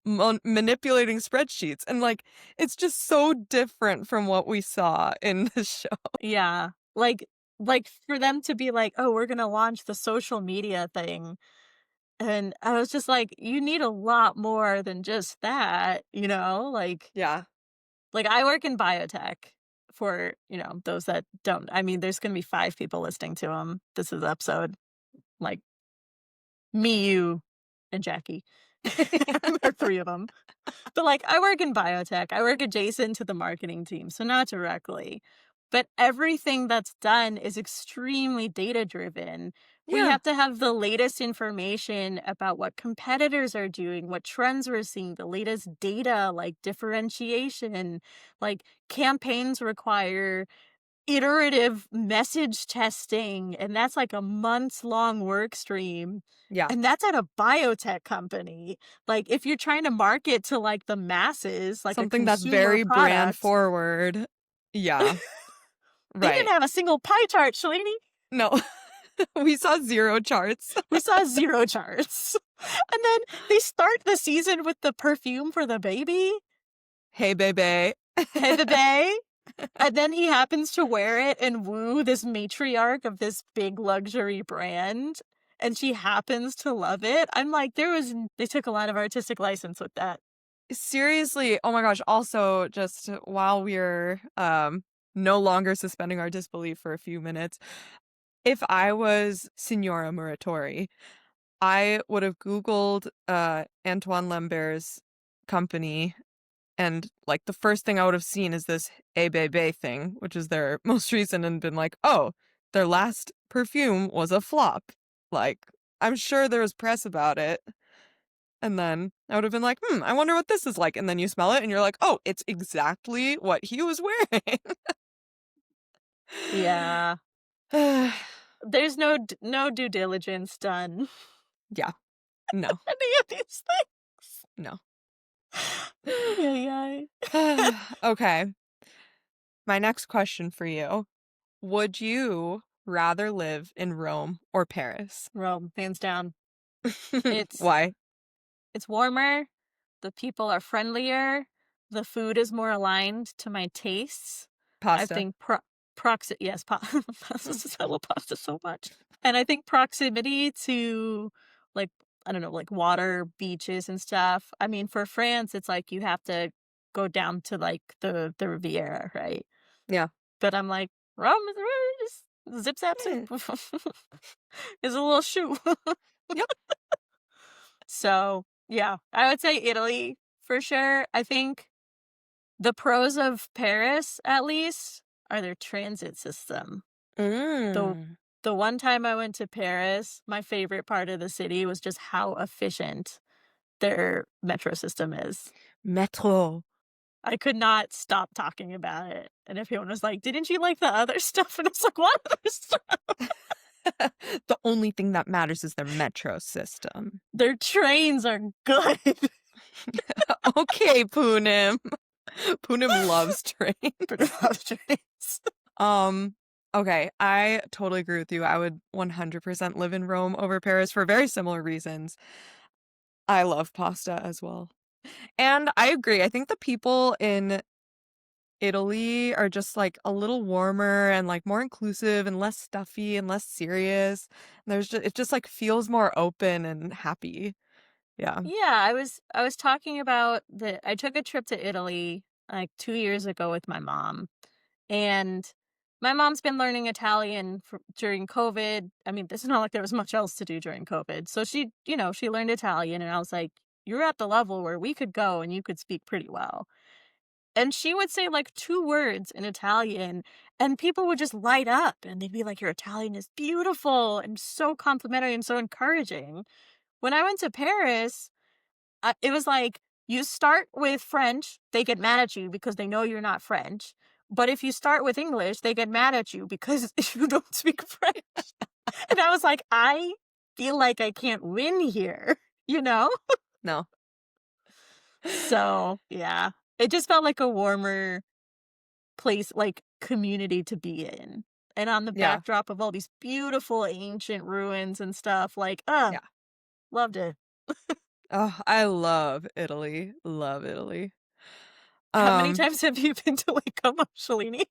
manipulating spreadsheets. And like, it's just so different from what we saw in the show. Yeah. Like for them to be like, "Oh, we're gonna launch the social media thing." And I was just like, "You need a lot more than just that," you know? Yeah. Like I work in biotech for, those that don't. I mean, there's gonna be 5 people listening to them. This is episode, like, me, you, and Jackie. There are 3 of them. But, like, I work in biotech. I work adjacent to the marketing team, so not directly. But everything that's done is extremely data driven. We Yeah. have to have the latest information about what competitors are doing, what trends we're seeing, the latest data, like differentiation. Like, campaigns require iterative message testing, and that's like a months-long work stream, Yeah. and that's at a biotech company. Like, if you're trying to market to, like, the masses, like a Something that's consumer very brand product, forward. Yeah. they didn't Right. have a single pie chart, Shalini. No. We saw 0 charts. We saw 0 charts. And then they start the season with the perfume for the baby, Hey, baby. "Hey, babe." And then he happens to wear it and woo this matriarch of this big luxury brand, and she happens to love it. I'm like, they took a lot of artistic license with that. Seriously, oh my gosh, also, just while we're, no longer suspending our disbelief for a few minutes, if I was Signora Muratori, I would have Googled, Antoine Lembert's company, and, like, the first thing I would have seen is this "Eh Bebe" thing, which is their most recent, and been like, "Oh, their last perfume was a flop." Like, I'm sure there was press about it. And then I would have been like, I wonder what this is like." And then you smell it and you're like, "Oh, it's exactly what he was wearing." Yeah. There's no due diligence done Yeah. No. any of these things. No. Ay, ay, ay. Okay. My next question for you. Would you rather live in Rome or Paris? Rome, hands down. It's Why? it's warmer, the people are friendlier, the food is more aligned to my tastes. I Pasta. think yes, I love pasta so much. And I think proximity to, like, I don't know, like water, beaches and stuff. I mean, for France, it's like you have to go down to like the Riviera, right? Yeah. But I'm like, Rome is really just zip zap Eh, zoop. Is a little shoe. Yep. So yeah, I would say Italy for sure. I think the pros of Paris, at least, are their transit system. The Mm. the one time I went to Paris, my favorite part of the city was just how efficient their metro system is. Metro. I could not stop talking about it. And everyone was like, "Didn't you like the other stuff?" And I was like, "What other stuff?" The only thing that matters is their metro system. Their trains are good. Okay, Poonim. Poonim loves trains. But I love trains. Um, okay, I totally agree with you. I would 100% live in Rome over Paris for very similar reasons. I love pasta as well. And I agree. I think the people in Italy are just like a little warmer and like more inclusive and less stuffy and less serious. It just like feels more open and happy. Yeah. Yeah, I was talking about the I took a trip to Italy like 2 years ago with my mom. And my mom's been learning Italian during COVID. I mean, this is not like there was much else to do during COVID. So she learned Italian and I was like, "You're at the level where we could go and you could speak pretty well." And she would say like 2 words in Italian and people would just light up and they'd be like, "Your Italian is beautiful," and so complimentary and so encouraging. When I went to Paris, it was like You start with French, they get mad at you because they know you're not French. But if you start with English, they get mad at you because you don't speak French. And I was like, I feel like I can't win here, you know? No. So, yeah. It just felt like a warmer place, like, community to be in. And on the Yeah. backdrop of all these beautiful ancient ruins and stuff, like, Yeah. loved it. Oh, I love Italy. Love Italy. How many Um, times have you been to Lake Como, Shalini?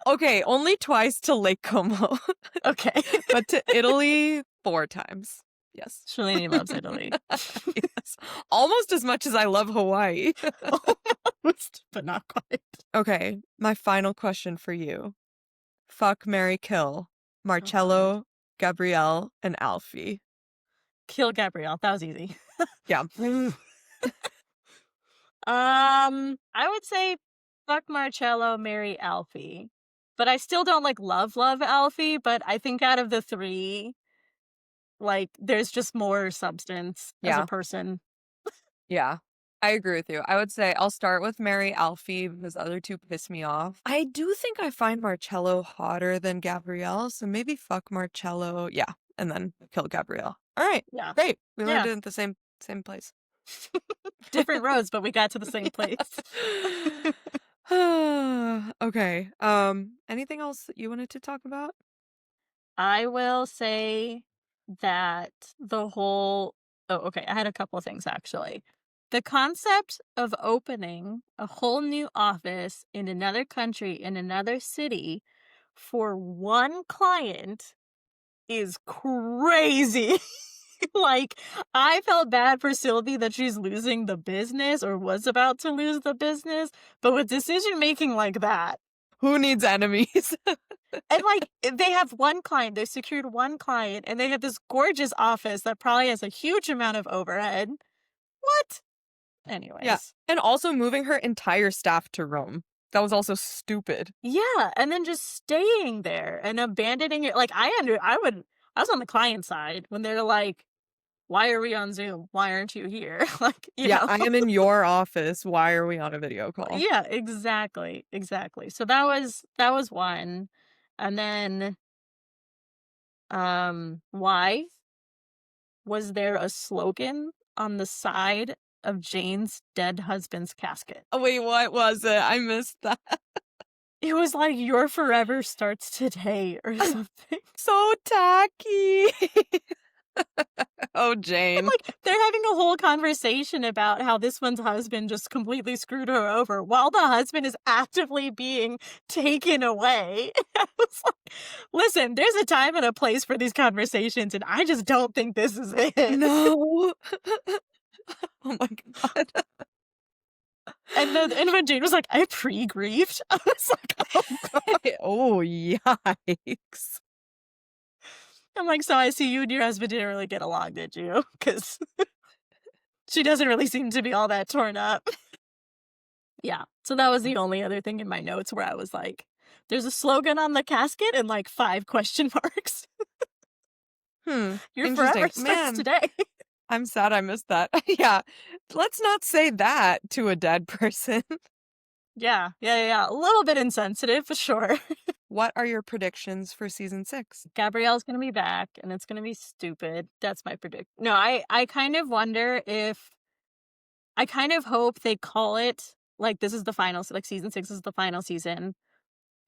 okay, only twice to Lake Como, Okay. but to Italy 4 times. Yes. Shalini loves Italy. Yes. Almost as much as I love Hawaii. Almost, but not quite. Okay, my final question for you. Fuck, marry, kill. Oh, God. Marcello, Gabrielle, and Alfie. Kill Gabriel. That was easy. Yeah. I would say fuck Marcello, marry Alfie. But I still don't like love Alfie, but I think out of the 3, like, there's just more substance as a Yeah. person. Yeah. I agree with you. I would say I'll start with Mary Alfie because the other 2 piss me off. I do think I find Marcello hotter than Gabrielle, so maybe fuck Marcello. Yeah. And then kill Gabrielle. All right. Yeah. Great. We Yeah. landed at the same place. Different roads, but we got to the same place. Okay. Anything else that you wanted to talk about? I will say that the whole oh, okay, I had a couple of things actually. The concept of opening a whole new office in another country, in another city for one client is crazy. Like, I felt bad for Sylvie that she's losing the business or was about to lose the business, but with decision making like that, Who needs enemies? and like they have one client, they secured one client, and they have this gorgeous office that probably has a huge amount of overhead. What? Yeah. Anyways. And also moving her entire staff to Rome. That was also stupid. Yeah, and then just staying there and abandoning it. Like I was on the client side when they're like, why are we on Zoom? Why aren't you here? Like, you Yeah, know. I am in your office. Why are we on a video call? Yeah, exactly. Exactly. So that was one. And then why was there a slogan on the side of Jane's dead husband's casket? Oh, wait, what was it? I missed that. It was like your forever starts today or something. So tacky. Oh, Jane. Like, they're having a whole conversation about how this one's husband just completely screwed her over while the husband is actively being taken away. I was like, listen, there's a time and a place for these conversations, and I just don't think this is it. No. Oh my God. And when Jane was like, I pre-grieved, I was like, oh God. Oh, yikes. I'm like, so I see you and your husband didn't really get along, did you? Because she doesn't really seem to be all that torn up. Yeah. So that was the only other thing in my notes where I was like, there's a slogan on the casket and like 5 question marks. Your forever Interesting. starts Man, today. I'm sad I missed that. Yeah. Let's not say that to a dead person. Yeah. A little bit insensitive, for sure. What are your predictions for season 6? Gabrielle's gonna be back and it's gonna be stupid. That's my predict. No, I kind of wonder if I kind of hope they call it like this is the final, like season 6 is the final season.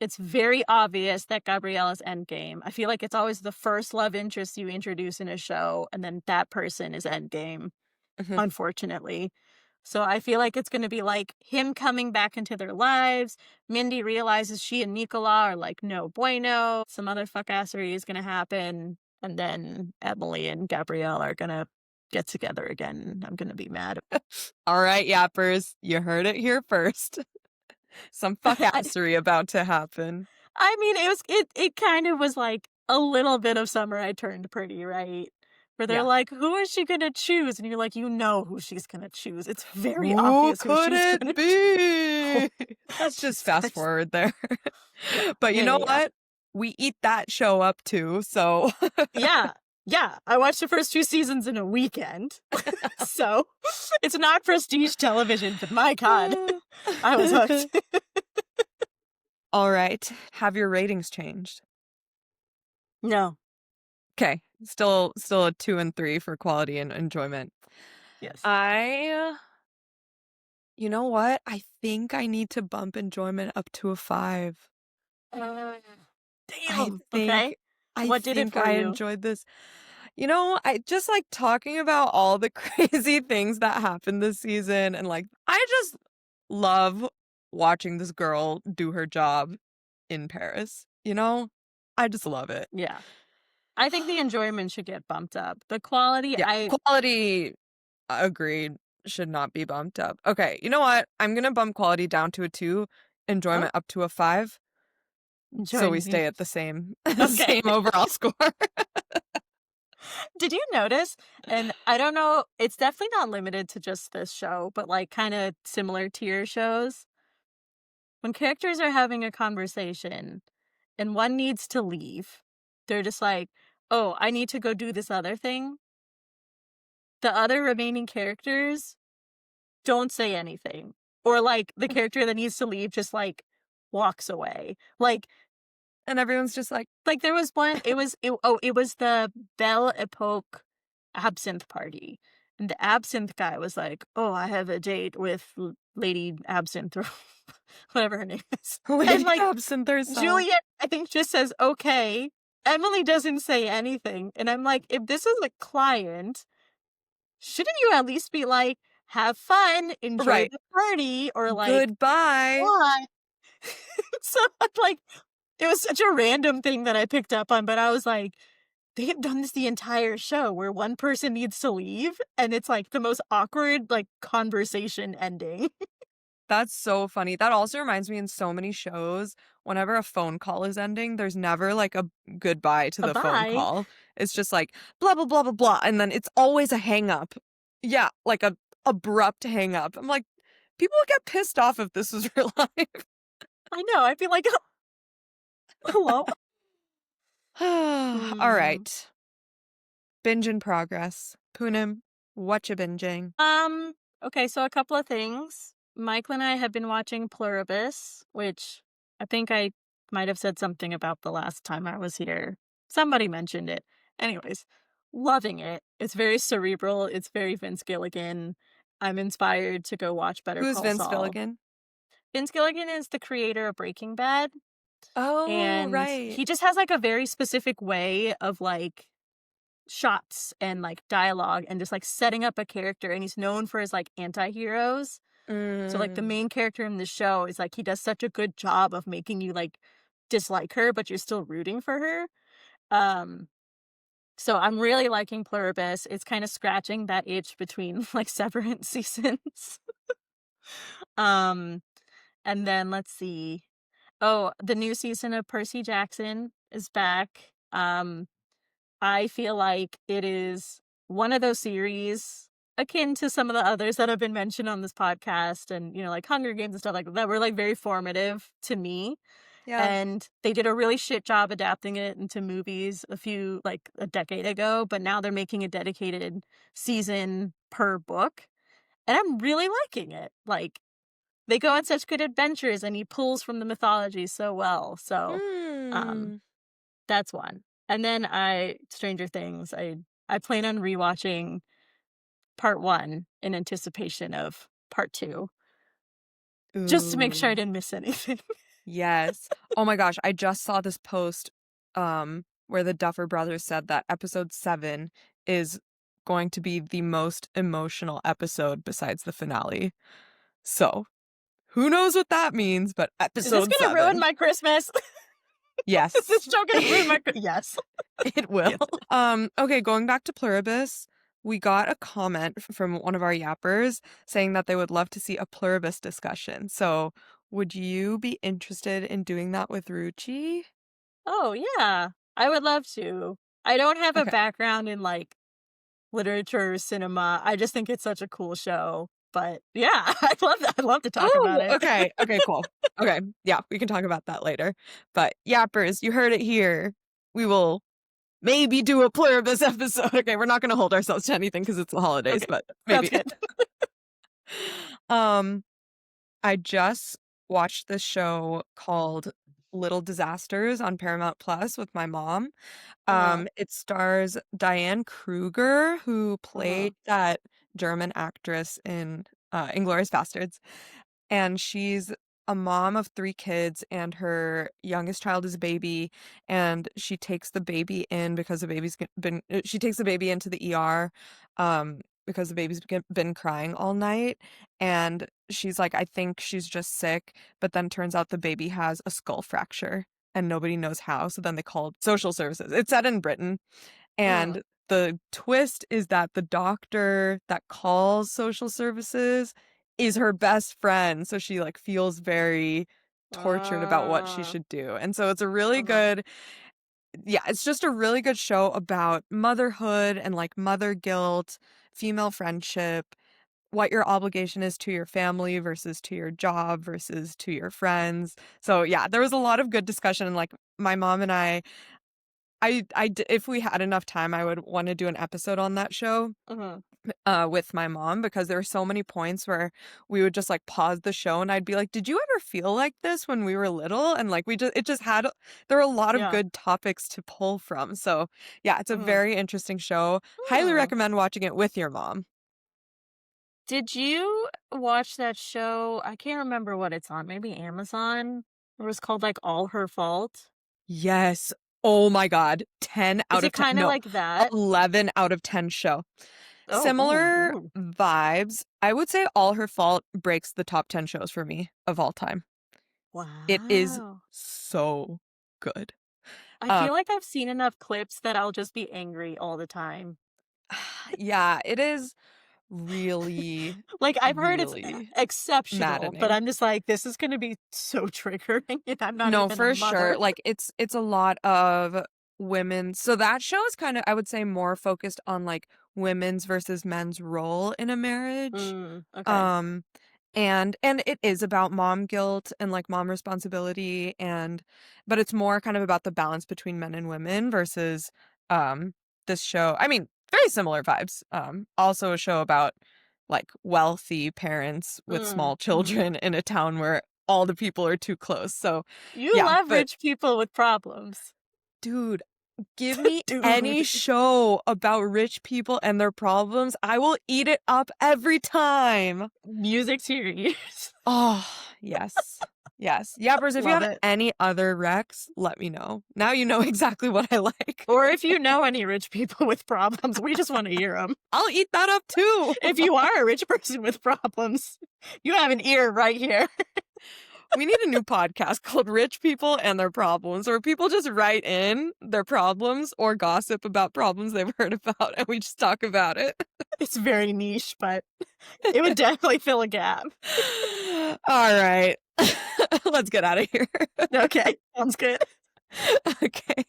It's very obvious that Gabrielle is endgame. I feel like it's always the first love interest you introduce in a show, and then that person is endgame, Mhm. unfortunately. So I feel like it's going to be like him coming back into their lives. Mindy realizes she and Nicola are like no bueno. Some other fuckassery is going to happen. And then Emily and Gabrielle are going to get together again. I'm going to be mad. All right, yappers. You heard it here first. Some fuckassery about to happen. I mean, it kind of was like a little bit of Summer I Turned Pretty, right? Where they're Yeah. like, who is she gonna choose? And you're like, you know who she's gonna choose. It's very Who obvious who could she's gonna it be? Let's just fast Jesus. forward there. Yeah. But you know Yeah. what? We eat that show up too, so Yeah. Yeah, I watched the first 2 seasons in a weekend. So, it's not prestige television, but my god, I was hooked. All right. Have your ratings changed? No. Okay. Still a 2 and 3 for quality and enjoyment. Yes. I You know what? I think I need to bump enjoyment up to a 5. Uh, I Damn. think Okay. I What did it think for I you? enjoyed this. I just like talking about all the crazy things that happened this season, and like I just love watching this girl do her job in Paris, you know? I just love it. Yeah. I think the enjoyment should get bumped up. The quality, Yeah, quality, agreed, should not be bumped up. Okay, you know what? I'm gonna bump quality down to a 2, oh, enjoyment up to a 5, so we enjoyment. stay at the same Okay. same overall score. Did you notice? And I don't know, it's definitely not limited to just this show, but like kind of similar tier shows. When characters are having a conversation and one needs to leave, they're just like, oh, I need to go do this other thing. The other remaining characters don't say anything. Or like the character that needs to leave just like walks away. And everyone's just Like there was one, it was the Belle Epoque absinthe party. And the absinthe guy was like, "Oh, I have a date with Lady Absinthe," or whatever her name is. And Lady like Absinthe herself. Juliet, I think, just says, "Okay." Emily doesn't say anything. And I'm like, if this is a client, shouldn't you at least be like, "Have fun, enjoy Right. the party," or like, Goodbye. "Bye." So like it was such a random thing that I picked up on, but I was like, they have done this the entire show where one person needs to leave, and it's, like, the most awkward, like, conversation ending. That's so funny. That also reminds me in so many shows, whenever a phone call is ending, there's never like a goodbye to A the phone bye. call. It's just like blah blah blah blah blah, and then it's always a hang up. Yeah, like a abrupt hang up. I'm like, people would get pissed off if this was real life. I know, I'd be like, "Hello?" All Hmm. right. Binge in progress. Poonim, what you binging? Um, okay, so a couple of things. Michael and I have been watching Pluribus, which I think I might have said something about the last time I was here. Somebody mentioned it. Anyways, loving it. It's very cerebral. It's very Vince Gilligan. I'm inspired to go watch Better Who's Call Vince Saul. Gilligan? Vince Gilligan is the creator of Breaking Bad, Oh, and right. he just has like a very specific way of like shots and like dialogue and just like setting up a character, and he's known for his like anti-heroes. So like the Mm, main character in the show is like he does such a good job of making you like dislike her, but you're still rooting for her. Um so I'm really liking Pluribus. It's kind of scratching that itch between like Severance seasons. um and then let's see. Oh, the new season of Percy Jackson is back. I feel like it is one of those series akin to some of the others that have been mentioned on this podcast and, like Hunger Games and stuff like that were like very formative to me. yeah. And they did a really shit job adapting it into movies a decade ago, but now they're making a dedicated season per book. And I'm really liking it. Like, they go on such good adventures and he pulls from the mythology so well. So, um, Hmm. that's one. And then Stranger Things, I plan on rewatching part 1 in anticipation of part 2, just to make sure I Ooh. didn't miss anything. Yes. Oh my gosh, I just saw this post where the Duffer Brothers said that episode 7 is going to be the most emotional episode besides the finale. So, who knows what that means, but Is this episode gonna ruin 7. my Christmas? Is this Yes. show gonna ruin my Yes. It will. Yes. Okay, going back to Pluribus, we got a comment from one of our yappers saying that they would love to see a Pluribus discussion. So, would you be interested in doing that with Ruchi? Oh, yeah. I would love to. I don't have a Okay. background in, like, literature or cinema. I just think it's such a cool show. But, yeah, I'd love that. I'd love to talk about Oh, it. okay. Okay, cool. Okay. Yeah, we can talk about that later. But yappers, you heard it here. We will maybe do a Pluribus episode. Okay, we're not going to hold ourselves to anything because it's the holidays, Okay, but that's maybe. good. Um, I just watched this show called Little Disasters on Paramount Plus with my mom. Uh-huh, It stars Diane Kruger, who uh-huh. played that German actress in Inglourious Basterds. And she's a mom of 3 kids, and her youngest child is a baby, and she takes the baby in because the baby's been she takes the baby into the ER, because the baby's been crying all night, and she's like, "I think she's just sick," but then turns out the baby has a skull fracture, and nobody knows how, so then they called social services. It's set in Britain, Uh, and the twist is that the doctor that calls social services is her best friend, so she, like, feels very tortured about what she uh, should do, and so it's a really uh-huh, good yeah, it's just a really good show about motherhood and, like, mother guilt, female friendship, what your obligation is to your family versus to your job versus to your friends. So, yeah, there was a lot of good discussion, and, like, my mom and if we had enough time, I would wanna do an episode on that show, uh-huh. with my mom because there were so many points where we would just, like, pause the show, and I'd be like, "Did you ever feel like this when we were little?" And, like, it just had there were a lot of Yeah, good topics to pull from, so, yeah, it's a uh-huh. very interesting show. Highly Hmm. recommend watching it with your mom. Did you watch that show? I can't remember what it's on, maybe Amazon? It was called, like, All Her Fault? Yes. Oh my god. 10 Is out it of 10. kinda No, like that? 11 out of 10 show. Oh, ooh, Similar ooh. vibes. I would say All Her Fault breaks the top 10 shows for me of all time. It is Wow. so good. I Um, feel like I've seen enough clips that I'll just be angry all the time. yeah, it is really, Like, I've heard it's e really exceptional, but maddening. I'm just like, "This is gonna be so triggering, and I'm not No, even a for mother." sure. Like it's a lot of women. So that show is kind of I would say more focused on like women's versus men's role in a marriage. Okay. Um and it is about mom guilt and like mom responsibility and but it's more kind of about the balance between men and women versus um this show. I mean, very similar vibes. Also a show about like wealthy parents with small Mhm. children in a town where all the people are too close. So, You yeah, love but rich people with problems. dude, give me any Dude. show about rich people and their problems. I will eat it up every time. Music to your ears. Oh, yes. Yes. Yappers, if you Love have it. any other recs, let me know. Now you know exactly what I like. Or if you know any rich people with problems, we just wanna hear them. I'll eat that up too. If you are a rich person with problems, you have an ear right here. We need a new podcast called Rich People and Their Problems, where people just write in their problems or gossip about problems they've heard about, and we just talk about it. It's very niche, but it would definitely fill a gap. All right. Let's get out of here. Okay, sounds good. Okay.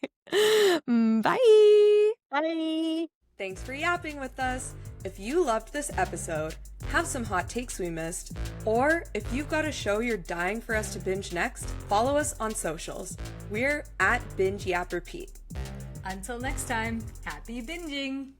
Bye. Bye. Thanks for yapping with us. If you loved this episode, have some hot takes we missed, or if you've got a show you're dying for us to binge next, follow us on socials. We're at Binge Yap Repeat. Until next time, happy binging!